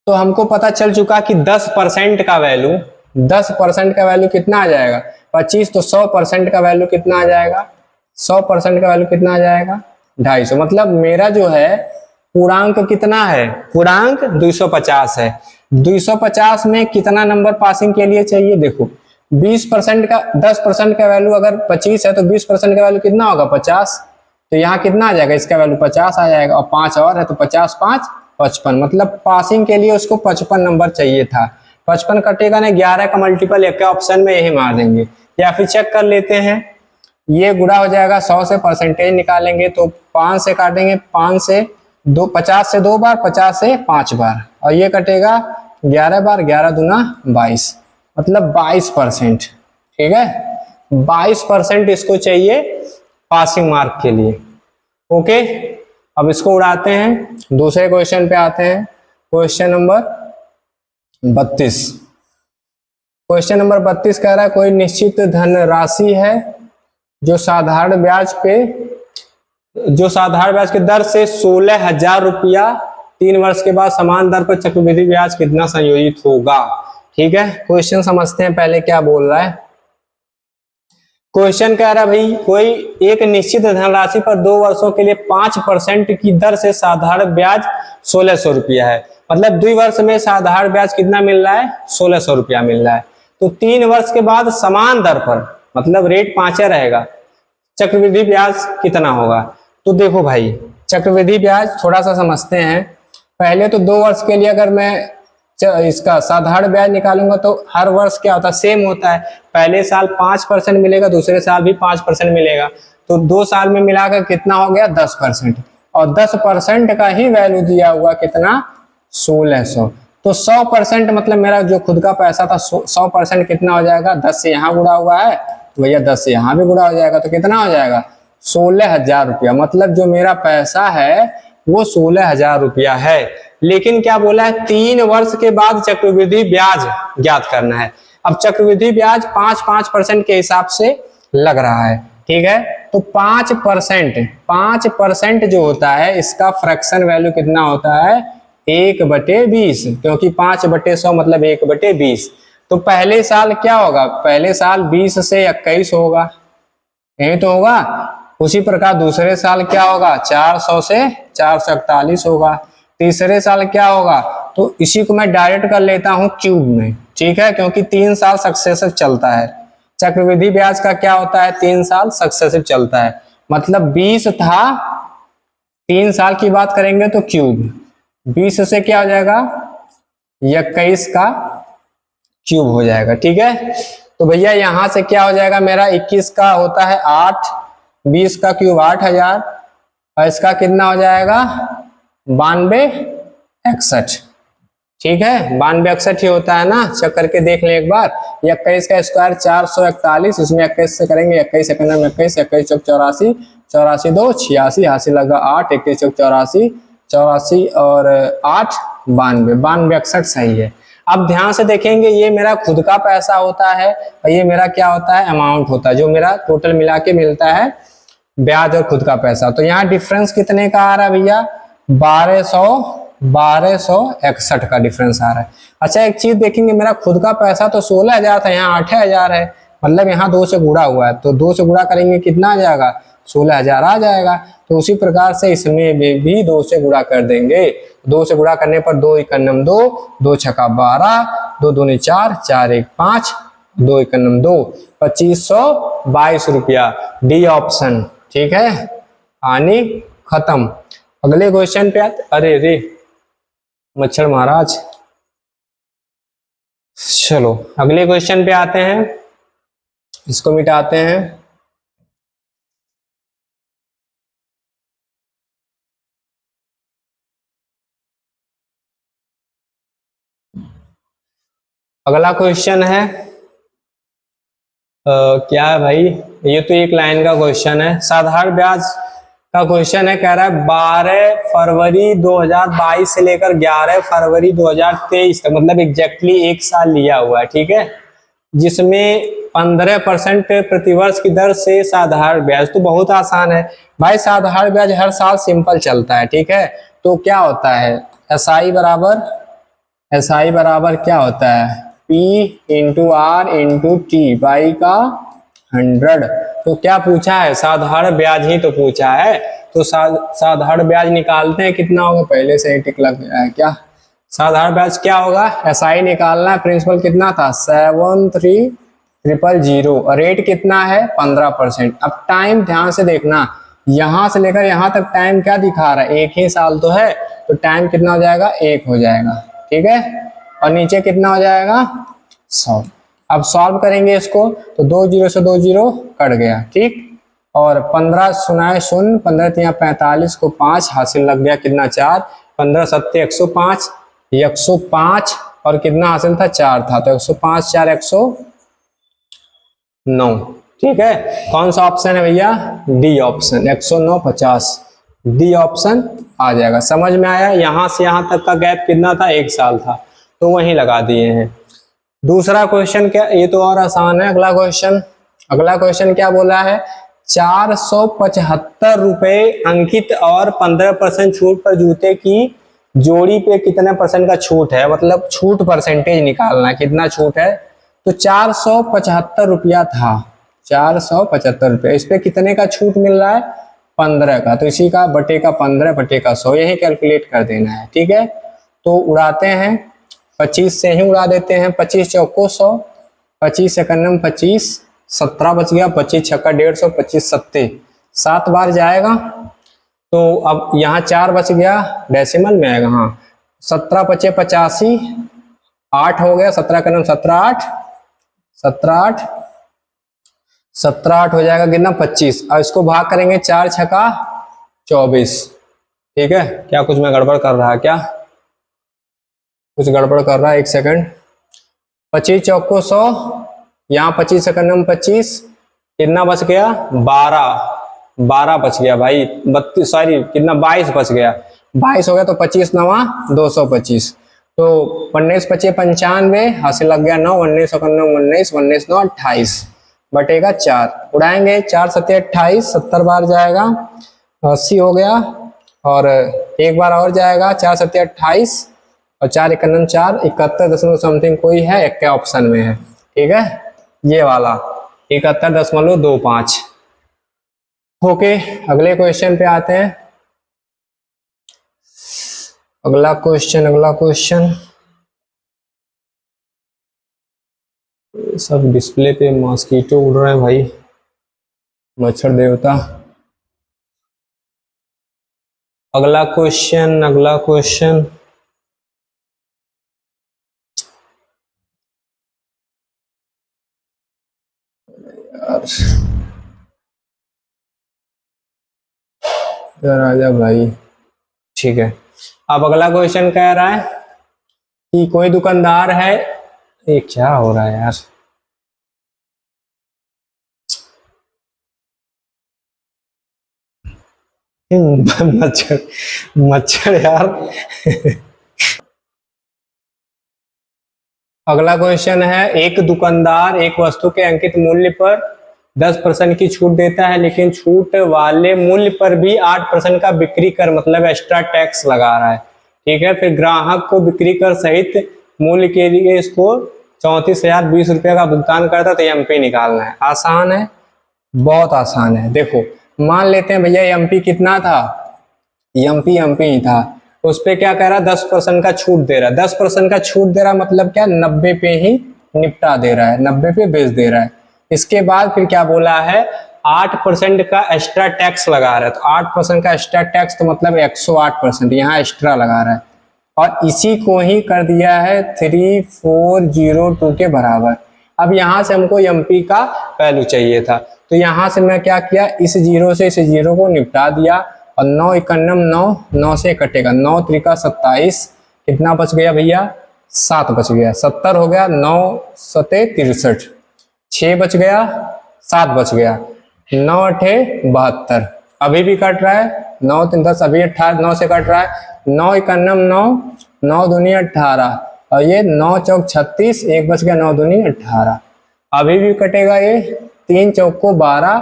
तो हमको पता चल चुका कि 10% का वैल्यू, 10% का वैल्यू कितना आ जाएगा 25, तो 100% का वैल्यू कितना आ जाएगा, 100% का वैल्यू कितना आ जाएगा 250। मतलब मेरा जो है पूर्णांक कितना है, पूर्णांक 250 है, 250 में कितना नंबर पासिंग के लिए चाहिए, देखो 20% का, 10% का वैल्यू अगर 25 है तो 20% का वैल्यू कितना होगा 50, तो यहाँ कितना आ जाएगा, इसका वैल्यू 50 आ जाएगा, और 5 और है तो 50 5 55, मतलब पासिंग के लिए उसको 55 नंबर चाहिए था। 55 कटेगा ना, 11 का मल्टीपल एक ऑप्शन में यही मार देंगे, या फिर चेक कर लेते हैं, ये गुणा हो जाएगा 100 से, परसेंटेज निकालेंगे तो 5 से काटेंगे, 5 से 2, 50 से 2 बार, 50 से 5 बार, और ये कटेगा 11 बार, 11 दूना 22, मतलब 22%, ठीक है, 22% इसको चाहिए पासिंग मार्क के लिए। ओके, अब इसको उड़ाते हैं, दूसरे क्वेश्चन पे आते हैं, क्वेश्चन नंबर 32। क्वेश्चन नंबर 32 कह रहा है कोई निश्चित धनराशि है जो साधारण ब्याज के दर से 16,000 रुपया 3 वर्ष के बाद समान दर पर चक्रवृद्धि ब्याज कितना संयोजित होगा। ठीक है, क्वेश्चन समझते हैं पहले क्या बोल रहा है। क्वेश्चन कह रहा है भाई कोई एक निश्चित धनराशि पर 2 वर्षों के लिए 5% की दर से साधारण ब्याज 1600 रुपया है, मतलब 2 वर्ष में साधारण ब्याज कितना मिल रहा है 1600 रुपया मिल रहा है, तो 3 वर्ष के बाद समान दर पर, मतलब रेट 5 रहेगा, चक्रवृद्धि ब्याज कितना होगा। तो देखो भाई चक्रवृद्धि ब्याज थोड़ा सा समझते हैं। पहले तो 2 वर्ष के लिए अगर मैं इसका साधारण ब्याज निकालूंगा तो हर वर्ष क्या होता है, सेम होता है। पहले साल 5% मिलेगा, दूसरे साल भी 5% मिलेगा, तो 2 साल में मिलाकर कितना हो गया 10%। और 10% का ही वैल्यू दिया हुआ कितना 1600। तो 100% मतलब मेरा जो खुद का पैसा था 100% कितना हो जाएगा, 10 से यहाँ गुणा हुआ है तो भैया 10 से यहाँ भी गुणा हो जाएगा, तो कितना हो जाएगा 16,000 रुपया। मतलब जो मेरा पैसा है वो 16,000 रुपया है। लेकिन क्या बोला है, 3 वर्ष के बाद चक्रवृद्धि ब्याज ज्ञात करना है। अब चक्रवृद्धि ब्याज 5% के हिसाब से लग रहा है, ठीक है। तो 5% जो होता है इसका फ्रैक्शन वैल्यू कितना होता है 1/20, क्योंकि 5/100 मतलब 1/20। तो पहले साल क्या होगा, पहले साल 20 से 21 होगा, यही तो होगा। उसी प्रकार दूसरे साल क्या होगा 400 से 441 होगा। तीसरे साल क्या होगा, तो इसी को मैं डायरेक्ट कर लेता हूं क्यूब में, ठीक है, क्योंकि 3 साल सक्सेसिव चलता है। चक्रवृद्धि ब्याज का क्या होता है 3 साल सक्सेसिव चलता है, मतलब 20 था, 3 साल की बात करेंगे तो क्यूब 20 से क्या हो जाएगा 21 का क्यूब हो जाएगा, ठीक है। तो भैया यहां से क्या हो जाएगा, मेरा 21 का होता है 8, 20 का क्यूब 8000, और इसका कितना हो जाएगा 9261, ठीक है। 9261 ही होता है ना, चेक करके देख लें एक बार। 21 का स्क्वायर 441, इसमें 21 से करेंगे, 21 से 21, 21 चौक 84, 84 2 86, यहाँ से लगा 8, 21 चौक 84, 84 और 8 92, 9261 सही है। अब ध्यान से देखेंगे, ये मेरा खुद का पैसा होता है और ये मेरा क्या होता है अमाउंट होता है, जो मेरा टोटल मिला के मिलता है ब्याज और खुद का पैसा। तो यहाँ डिफरेंस कितने का आ रहा है भैया 1261 का डिफरेंस आ रहा है। अच्छा एक चीज देखेंगे, मेरा खुद का पैसा तो 16,000 था, यहाँ 8,000 है, मतलब यहाँ 2 से गुणा हुआ है, तो 2 से गुणा करेंगे कितना आ जाएगा 16,000 आ जाएगा। तो उसी प्रकार से इसमें भी 2 से गुणा कर देंगे। 2 से गुणा करने पर 2 एकम 2, 2 छक्का 12, 2 दूनी 4, 4 1 5, 2 एकम 2, 2522 रुपया, डी ऑप्शन, ठीक है। हानि खत्म। अगले क्वेश्चन पे आते, अरे रे मच्छर महाराज, चलो अगले क्वेश्चन पे आते हैं, इसको मिटाते हैं। अगला क्वेश्चन है क्या है भाई, ये तो एक लाइन का क्वेश्चन है, साधारण ब्याज का क्वेश्चन है। कह रहा है 12 फरवरी 2022 से लेकर 11 फरवरी 2023 तक, मतलब एग्जैक्टली 1 साल लिया हुआ है, ठीक है, जिसमें 15% प्रतिवर्ष की दर से साधारण ब्याज। तो बहुत आसान है भाई, साधारण ब्याज हर साल सिंपल चलता है, ठीक है। तो क्या होता है एसआई बराबर क्या होता है P into R into T by का 100। तो क्या पूछा है साधारण ब्याज ही तो पूछा है, तो साधारण ब्याज निकालते हैं, कितना होगा पहले से ही टिक लग गया है क्या। साधारण ब्याज क्या होगा, एसआई निकालना है, प्रिंसिपल कितना था 73,000, और रेट कितना है 15%। अब टाइम ध्यान से देखना, यहां से लेकर यहां तक टाइम क्या दिखा रहा है 1 ही साल तो है, तो टाइम कितना हो जाएगा 1 हो जाएगा, ठीक है। और नीचे कितना हो जाएगा 100। अब सॉल्व करेंगे इसको, तो 2 0 से 2 0 कट गया, ठीक। और 15 0 0, 15 3 45 को 5 हासिल लग गया, कितना 4, 15 7 105, 105 और कितना हासिल था 4 था, तो 105 4 109, ठीक है। कौन सा ऑप्शन है भैया डी ऑप्शन, 109 50, डी ऑप्शन आ जाएगा। समझ में आया, यहां से यहां तक का गैप कितना था 1 साल था, तो वहीं लगा दिए हैं। दूसरा क्वेश्चन क्या, ये तो और आसान है। अगला क्वेश्चन क्या बोला है 475 रुपए अंकित और 15% छूट पर जूते की जोड़ी पे कितने % का छूट है, मतलब छूट परसेंटेज निकालना है, कितना छूट है। तो 475 रुपया था, 475 रुपया, इस पे कितने का छूट मिल रहा है 15 का, तो इसी का बटे का 15 बटे का 100 यही कैलकुलेट कर देना है, ठीक है। तो उड़ाते हैं, 25 से ही उड़ा देते हैं, 25 चौको 100, 25 एकम 25, 17 बच गया, 25 छक्का 150, 25 सत्ते 7 बार जाएगा, तो अब यहाँ 4 बच गया, डेसिमल में आएगा, हाँ 17 पचे 85, 8 हो गया, 17 का नाम 17 8, 17 8 हो जाएगा कितना 25। अब इसको भाग करेंगे 4 छका 24। ठीक है, क्या कुछ मैं गड़बड़ कर रहा है क्या? कुछ गड़बड़ कर रहा है, एक सेकंड। 25 चौको 100, यहाँ 25 सेकंड में 25, कितना बच गया 12 बच गया भाई, 32 सॉरी कितना 22 बच गया, 22 हो गया। तो 25 नवा 225, तो 19 पचे 95, हासिल लग गया 9, 19 19 19 9 28 बटेगा 4, उड़ाएंगे 4 सत्ते 28, 70 बार जाएगा 80 हो गया, और एक बार और जाएगा 4 सत्ते 28 और 4 1 4 71 दशमलव समथिंग कोई है, एक क्या ऑप्शन में है। ठीक है, ये वाला 71.25। ओके, अगले क्वेश्चन पे आते हैं। अगला क्वेश्चन सब डिस्प्ले पे मॉस्किटो उड़ रहे हैं भाई, मच्छर देवता। अगला क्वेश्चन यार आजा भाई। ठीक है, अब अगला क्वेश्चन कह रहा है कि कोई दुकानदार है, ये क्या हो रहा है यार, मच्छर यार। अगला क्वेश्चन है, एक दुकानदार एक वस्तु के अंकित मूल्य पर 10% की छूट देता है, लेकिन छूट वाले मूल्य पर भी 8% का बिक्री कर मतलब एक्स्ट्रा टैक्स लगा रहा है। ठीक है, फिर ग्राहक को बिक्री कर सहित मूल्य के लिए इसको 34,020 रुपये का भुगतान करता है। तो एमपी निकालना है, आसान है, बहुत आसान है। देखो मान लेते हैं भैया एमपी कितना था, एमपी ही था, उस पर क्या कह रहा है 10% का छूट दे रहा है। 10% का छूट दे रहा है मतलब क्या, 90 पे ही निपटा दे रहा है, 90 पे बेच दे रहा है। इसके बाद फिर क्या बोला है, 8% का एक्स्ट्रा टैक्स लगा रहा है। तो 8% का एक्स्ट्रा टैक्स तो मतलब 108% यहाँ एक्स्ट्रा लगा रहा है, और इसी को ही कर दिया है 3402 के बराबर। अब यहाँ से हमको एमपी का वैल्यू चाहिए था, तो यहाँ से मैं क्या किया, इस जीरो से इस जीरो को निपटा दिया, और 9 91 9 से कटेगा, 9 त्रिका 27, कितना बच गया भैया 7 बच गया, 70 हो गया, 9 सते 63, 6 बच गया, 7 बच गया, 9 8 72, अभी भी कट रहा है, 9 3 10 अभी 18 9 से कट रहा है, 9 91 9 9 दूनी 18, और ये 9 चौक 36, एक बच गया, 9 दूनी 18, अभी भी कटेगा ये, 3 चौक को 12,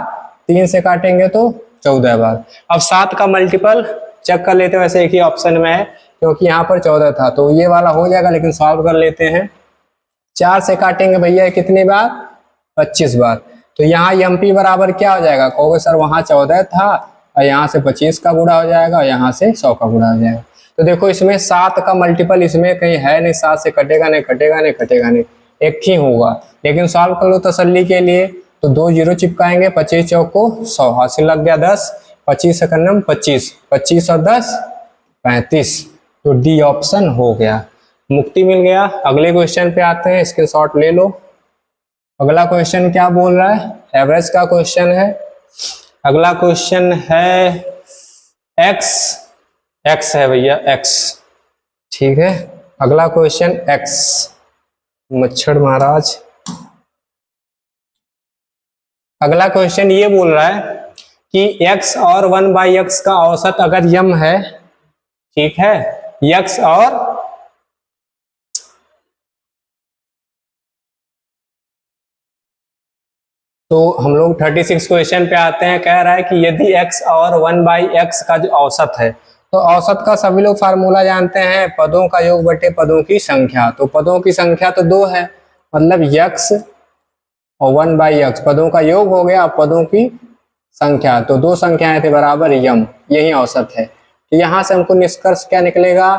3 से काटेंगे तो 14 बार। अब 7 का मल्टीपल चेक कर लेते हैं, वैसे एक ही ऑप्शन में है क्योंकि यहाँ पर 14 था, तो ये वाला हो जाएगा, लेकिन सॉल्व कर लेते हैं। 4 से काटेंगे भैया कितनी बार, 25 बार। तो यहाँ एमपी बराबर क्या हो जाएगा, कहोगे सर वहाँ 14 था और यहाँ से 25 का गुणा हो जाएगा और यहाँ से 100 का गुणा हो जाएगा। तो देखो इसमें 7 का मल्टीपल इसमें कहीं है नहीं, 7 से कटेगा नहीं, एक ही होगा। लेकिन सॉल्व कर लो तसल्ली के लिए, तो 2 जीरो चिपकाएंगे, 25 चौक को 100, हासिल लग गया 10, 25 सेकंड 25, 25 और 10 35, तो डी ऑप्शन हो गया, मुक्ति मिल गया। अगले क्वेश्चन पे आते हैं, इसके शॉर्ट ले लो। अगला क्वेश्चन क्या बोल रहा है, एवरेज का क्वेश्चन है। अगला क्वेश्चन है एक्स है भैया, एक्स। ठीक है, अगला क्वेश्चन एक्स, मच्छर महाराज। अगला क्वेश्चन ये बोल रहा है कि x और 1/x का औसत अगर यम है, ठीक है, x और तो हम लोग 36 क्वेश्चन पे आते हैं। कह रहा है कि यदि x और 1/x का जो औसत है, तो औसत का सभी लोग फार्मूला जानते हैं, पदों का योग बटे पदों की संख्या। तो पदों की संख्या तो 2 है, मतलब x और 1/x पदों का योग हो गया, पदों की संख्या, तो 2 संख्याएं थे बराबर यम, यही औसत है। तो यहाँ से हमको निष्कर्ष क्या निकलेगा,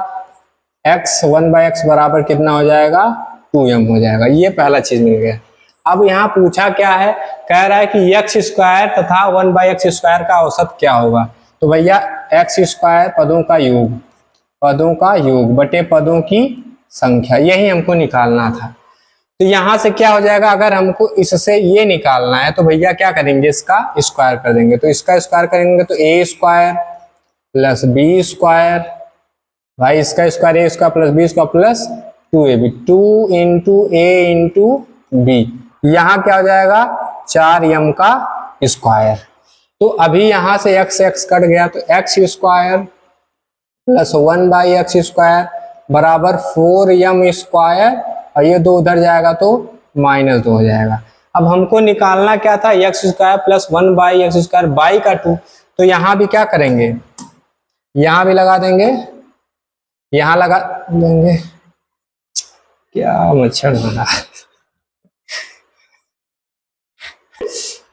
x 1/x बराबर कितना हो जाएगा, 2m हो जाएगा। ये पहला चीज मिल गया। अब यहाँ पूछा क्या है, कह रहा है कि x स्क्वायर तथा 1/x स्क्वायर का औसत क्या होगा। तो भैया एक्स स्क्वायर पदों का योग बटे पदों की संख्या, यही हमको निकालना था। तो यहां से क्या हो जाएगा, अगर हमको इससे ये निकालना है तो भैया क्या करेंगे, इसका स्क्वायर कर देंगे। तो इसका स्क्वायर करेंगे तो a square plus b square, भाई इसका square a square plus b square plus 2ab, 2 into a into b, यहाँ क्या हो जाएगा 4m का स्क्वायर। तो अभी यहां से x कट गया तो x square plus 1/x square बराबर 4m स्क्वायर, और ये 2 उधर जाएगा तो -2 हो जाएगा। अब हमको निकालना क्या था, x square plus 1/x square by का 2, तो यहाँ भी क्या करेंगे, यहाँ भी लगा देंगे, यहाँ लगा देंगे, क्या मच्छर बना।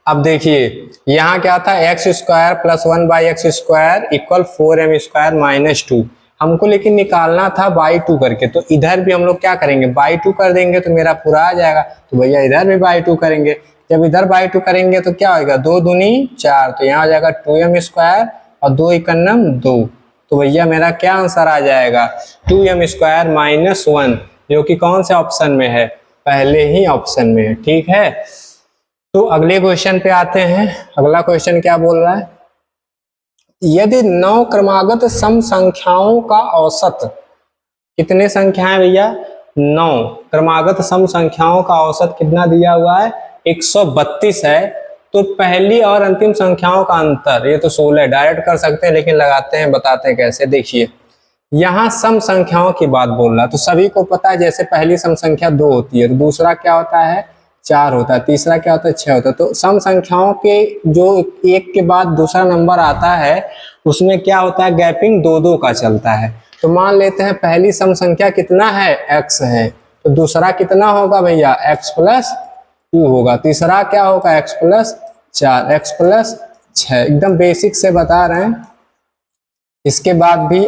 अब देखिए यहाँ क्या था, x square plus 1/x square equal 4m square minus 2, हमको लेकिन निकालना था बाई 2 करके। तो इधर भी हम लोग क्या करेंगे, बाई 2 कर देंगे तो मेरा पूरा आ जाएगा। तो भैया इधर भी बाई 2 करेंगे, जब इधर बाई 2 करेंगे तो क्या होगा, 2 दूनी 4, तो यहाँ आ जाएगा 2m स्क्वायर और 2 एकन्नम 2। तो भैया मेरा क्या आंसर आ जाएगा, 2m स्क्वायर माइनस 1, जो कि कौन से ऑप्शन में है, पहले ही ऑप्शन में है। ठीक है, तो अगले क्वेश्चन पे आते हैं। अगला क्वेश्चन क्या बोल रहा है, यदि 9 क्रमागत सम संख्याओं का औसत, कितने संख्याएं भैया, 9 क्रमागत सम संख्याओं का औसत कितना दिया हुआ है, 132 है। तो पहली और अंतिम संख्याओं का अंतर, ये तो 16 डायरेक्ट कर सकते हैं, लेकिन लगाते हैं, बताते हैं कैसे। देखिए यहाँ सम संख्याओं की बात बोल रहा है, तो सभी को पता है जैसे पहली सम संख्या 2 होती है, तो दूसरा क्या होता है 4 होता है, तीसरा क्या होता है 6 होता है। तो सम संख्याओं के जो एक के बाद दूसरा नंबर आता है उसमें क्या होता है, गैपिंग 2-2 का चलता है। तो मान लेते हैं पहली सम संख्या कितना है, x है, तो दूसरा कितना होगा भैया, x प्लस 2 होगा, तीसरा क्या होगा, x प्लस 4, x प्लस 6। एकदम बेसिक से बता रहे हैं, इसके बाद भी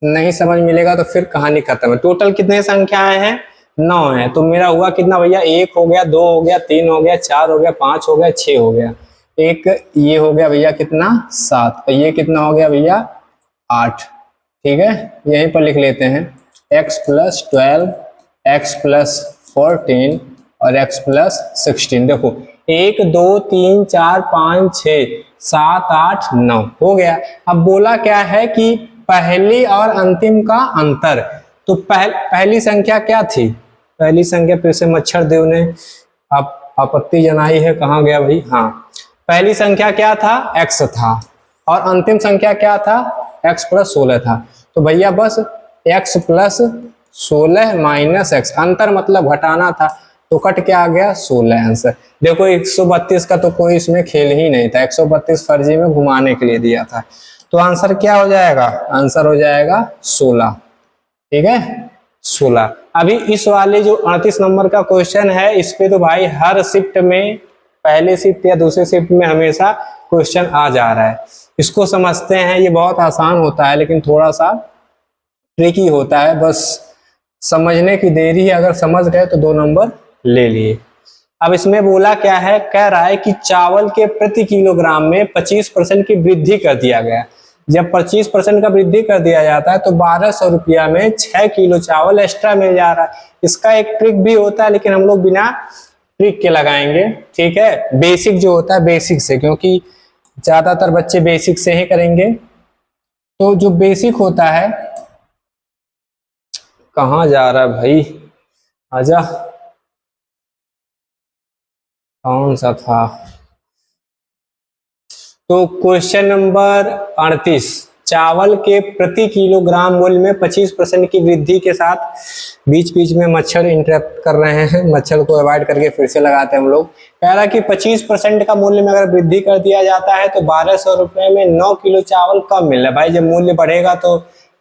नहीं समझ मिलेगा तो फिर कहानी खत्म है। टोटल कितने संख्याएं हैं, 9 है। तो मेरा हुआ कितना भैया, 1 हो गया, 2 हो गया, 3 हो गया, 4 हो गया, 5 हो गया, 6 हो गया, एक ये हो गया भैया कितना 7, और ये कितना हो गया भैया 8। ठीक है, यहीं पर लिख लेते हैं, x प्लस 12, x प्लस 14 और x प्लस 16। देखो 1 2 3 4 5 6 7 8 9 हो गया। अब बोला क्या है कि पहली और अंतिम का अंतर। तो पहली संख्या क्या थी, पहली संख्या, फिर से मच्छर देव ने आप आपत्ति जनाई है, कहाँ गया भाई, हाँ, पहली संख्या क्या था, x था, और अंतिम संख्या क्या था, x प्लस 16 था। तो भैया बस x प्लस 16 माइनस x, अंतर मतलब घटाना था, तो कट के आ गया 16 आंसर। देखो 132 का तो कोई इसमें खेल ही नहीं था, 132 फर्जी में घुमाने के लिए दिया था। तो आंसर क्या हो जाएगा, आंसर हो जाएगा 16। ठीक है 16। अभी इस वाले जो 38 नंबर का क्वेश्चन है, इस पे तो भाई हर शिफ्ट में, पहले शिफ्ट या दूसरे शिफ्ट में हमेशा क्वेश्चन आ जा रहा है। इसको समझते हैं, ये बहुत आसान होता है लेकिन थोड़ा सा ट्रिकी होता है, बस समझने की देरी है, अगर समझ गए तो 2 नंबर ले लिए। अब इसमें बोला क्या है, कह रहा है कि चावल के प्रति किलोग्राम में 25% की वृद्धि कर दिया गया। जब 25% का वृद्धि कर दिया जाता है तो 1200 रुपया में 6 किलो चावल एक्स्ट्रा मिल जा रहा है। इसका एक ट्रिक भी होता है, लेकिन हम लोग बिना ट्रिक के लगाएंगे। ठीक है, बेसिक जो होता है बेसिक से, क्योंकि ज्यादातर बच्चे बेसिक से ही करेंगे। तो जो बेसिक होता है, कहाँ जा रहा है भाई, आजा, कौन सा था, तो क्वेश्चन नंबर 38, चावल के प्रति किलोग्राम मूल्य में 25% की वृद्धि के साथ, बीच बीच में मच्छर इंटरप्ट कर रहे हैं, मच्छर को अवॉइड करके फिर से लगाते हैं हम लोग। कह रहा है कि 25% का मूल्य में अगर वृद्धि कर दिया जाता है तो 1200 रुपये में 9 किलो चावल कम मिल रहा है। भाई जब मूल्य बढ़ेगा तो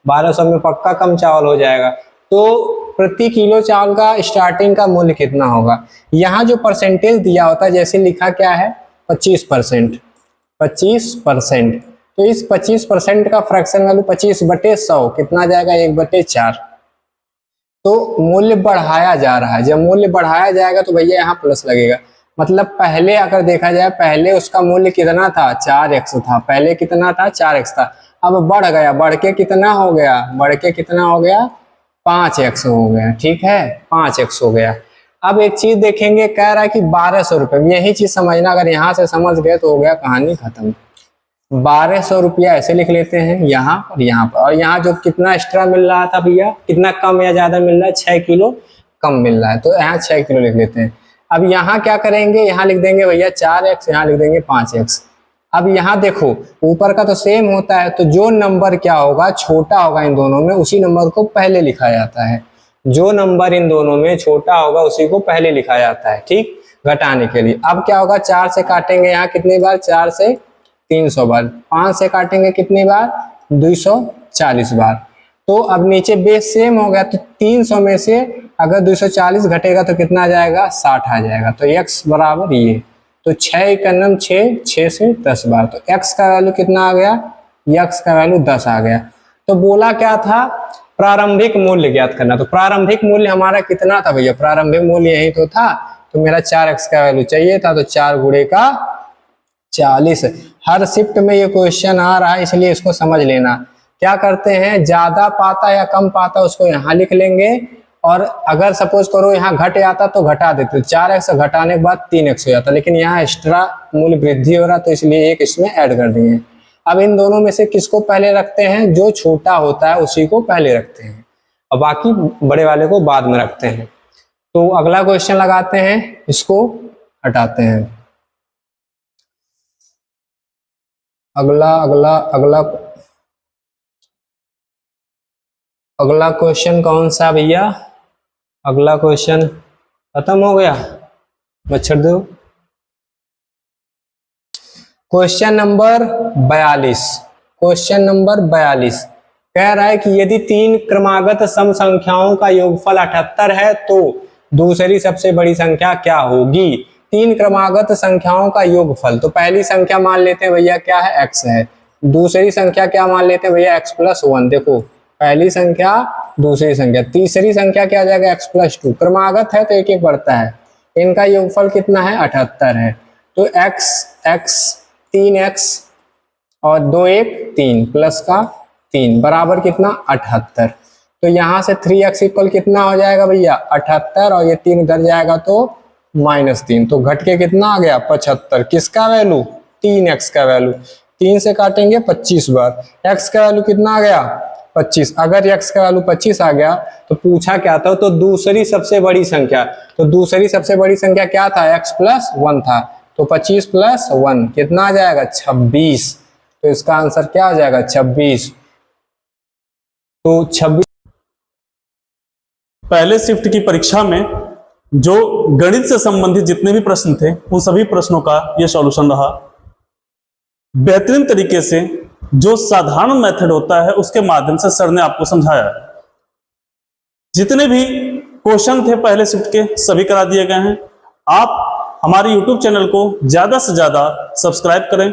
1200 में पक्का कम चावल हो जाएगा। तो प्रति किलो चावल का स्टार्टिंग का मूल्य कितना होगा, यहाँ जो परसेंटेज दिया होता है, जैसे लिखा क्या है 25%, 25%, तो इस 25% का फ्रैक्शन वैल्यू 25/100 कितना जाएगा, 1/4। तो मूल्य बढ़ाया जा रहा है, जब मूल्य बढ़ाया जाएगा तो भैया यहाँ प्लस लगेगा, मतलब पहले अगर देखा जाए, पहले उसका मूल्य कितना था, 4x था, पहले कितना था, 4x था। अब बढ़ गया, बढ़ के कितना हो गया, बढ़ के कितना हो गया, 5x हो गया। ठीक है, 5x हो गया। अब एक चीज देखेंगे, कह रहा है कि 1200 रुपये, यही चीज समझना, अगर यहाँ से समझ गए तो हो गया कहानी खत्म। 1200 रुपया ऐसे लिख लेते हैं यहाँ और यहाँ पर, और यहाँ जो कितना एक्स्ट्रा मिल रहा था भैया, कितना कम या ज्यादा मिल रहा है, 6 किलो कम मिल रहा है, तो यहाँ 6 किलो लिख लेते हैं। अब यहाँ क्या करेंगे, यहाँ लिख देंगे भैया 4x, यहाँ लिख देंगे 5x। अब यहाँ देखो ऊपर का तो सेम होता है, तो जो नंबर क्या होगा, छोटा होगा इन दोनों में, उसी नंबर को पहले लिखा जाता है। जो नंबर इन दोनों में छोटा होगा उसी को पहले लिखा जाता है, ठीक, घटाने के लिए। अब क्या होगा, 4 से काटेंगे यहाँ कितनी बार, 4 से 300 बार, 5 से काटेंगे कितनी बार, 240 बार। तो अब नीचे बेस सेम हो गया, तो 300 में से अगर 240 घटेगा तो कितना आ जाएगा, 60 आ जाएगा। तो x बराबर ये, तो 6 एकम 6, 6 से 10 बार, तो x का वैल्यू कितना आ गया, x का वैल्यू 10 आ गया। तो बोला क्या था, प्रारंभिक मूल्य ज्ञात करना। तो प्रारंभिक मूल्य हमारा कितना था भैया, प्रारंभिक मूल्य यही तो था, तो मेरा 4x का वैल्यू चाहिए था, तो 4 गुणे का 40। हर शिफ्ट में ये क्वेश्चन आ रहा है, इसलिए इसको समझ लेना। क्या करते हैं, ज्यादा पाता या कम पाता उसको यहाँ लिख लेंगे, और अगर सपोज करो यहाँ घट जाता तो घटा देते, 4x घटाने के बाद 3x हो जाता, लेकिन यहाँ एक्स्ट्रा मूल्य वृद्धि हो रहा, तो इसलिए एक इसमें ऐड कर दिए। अब इन दोनों में से किसको पहले रखते हैं, जो छोटा होता है उसी को पहले रखते हैं, और बाकी बड़े वाले को बाद में रखते हैं। तो अगला क्वेश्चन लगाते हैं, इसको हटाते हैं। अगला क्वेश्चन कौन सा भैया, अगला क्वेश्चन खत्म हो गया, मच्छर दो। क्वेश्चन नंबर 42, क्वेश्चन नंबर 42 कह रहा है कि यदि 3 क्रमागत सम संख्याओं का योगफल 78 है तो दूसरी सबसे बड़ी संख्या क्या होगी। 3 क्रमागत संख्याओं का योगफल, तो पहली संख्या मान लेते हैं भैया क्या है, x है। दूसरी संख्या क्या मान लेते हैं भैया, x+1। देखो पहली संख्या, दूसरी संख्या, तीसरी संख्या क्या आ जाएगा, x+2। क्रमागत है तो एक एक बढ़ता है, इनका योगफल कितना है, 78 है। तो x 3x और 2 1 3 प्लस का 3 बराबर कितना, 78। तो यहाँ से 3x इक्वल कितना हो जाएगा भैया, 78, और ये 3 इधर जाएगा तो -3, तो घट के कितना आ गया, 75। किसका वैल्यू, 3x का वैल्यू। 3 से काटेंगे 25 बार, x का वैल्यू कितना आ गया, 25। अगर x का वैल्यू 25 आ गया तो पूछा क्या था, तो दूसरी सबसे बड़ी संख्या, तो दूसरी सबसे बड़ी संख्या क्या था, x+1 था, तो 25 + 1 कितना आ जाएगा, 26। तो इसका आंसर क्या आ जाएगा, 26। तो 26। पहले शिफ्ट की परीक्षा में जो गणित से संबंधित जितने भी प्रश्न थे उन सभी प्रश्नों का यह सॉल्यूशन रहा। बेहतरीन तरीके से जो साधारण मेथड होता है उसके माध्यम से सर ने आपको समझाया है। जितने भी क्वेश्चन थे पहले शिफ्ट के सभी करा दिए गए हैं। आप हमारे YouTube चैनल को ज्यादा से ज्यादा सब्सक्राइब करें,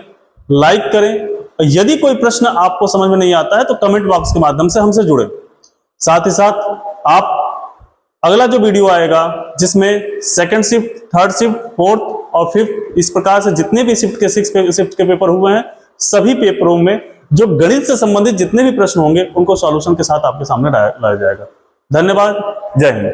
लाइक करें, और यदि कोई प्रश्न आपको समझ में नहीं आता है तो कमेंट बॉक्स के माध्यम से हमसे जुड़े। साथ ही साथ आप अगला जो वीडियो आएगा जिसमें second shift, third shift, fourth और फिफ्थ, इस प्रकार से जितने भी शिफ्ट के पेपर हुए हैं सभी पेपरों में जो गणित से संबंधित जितने भी प्रश्न होंगे उनको सॉल्यूशन के साथ आपके सामने लाया जाएगा। धन्यवाद, जय हिंद।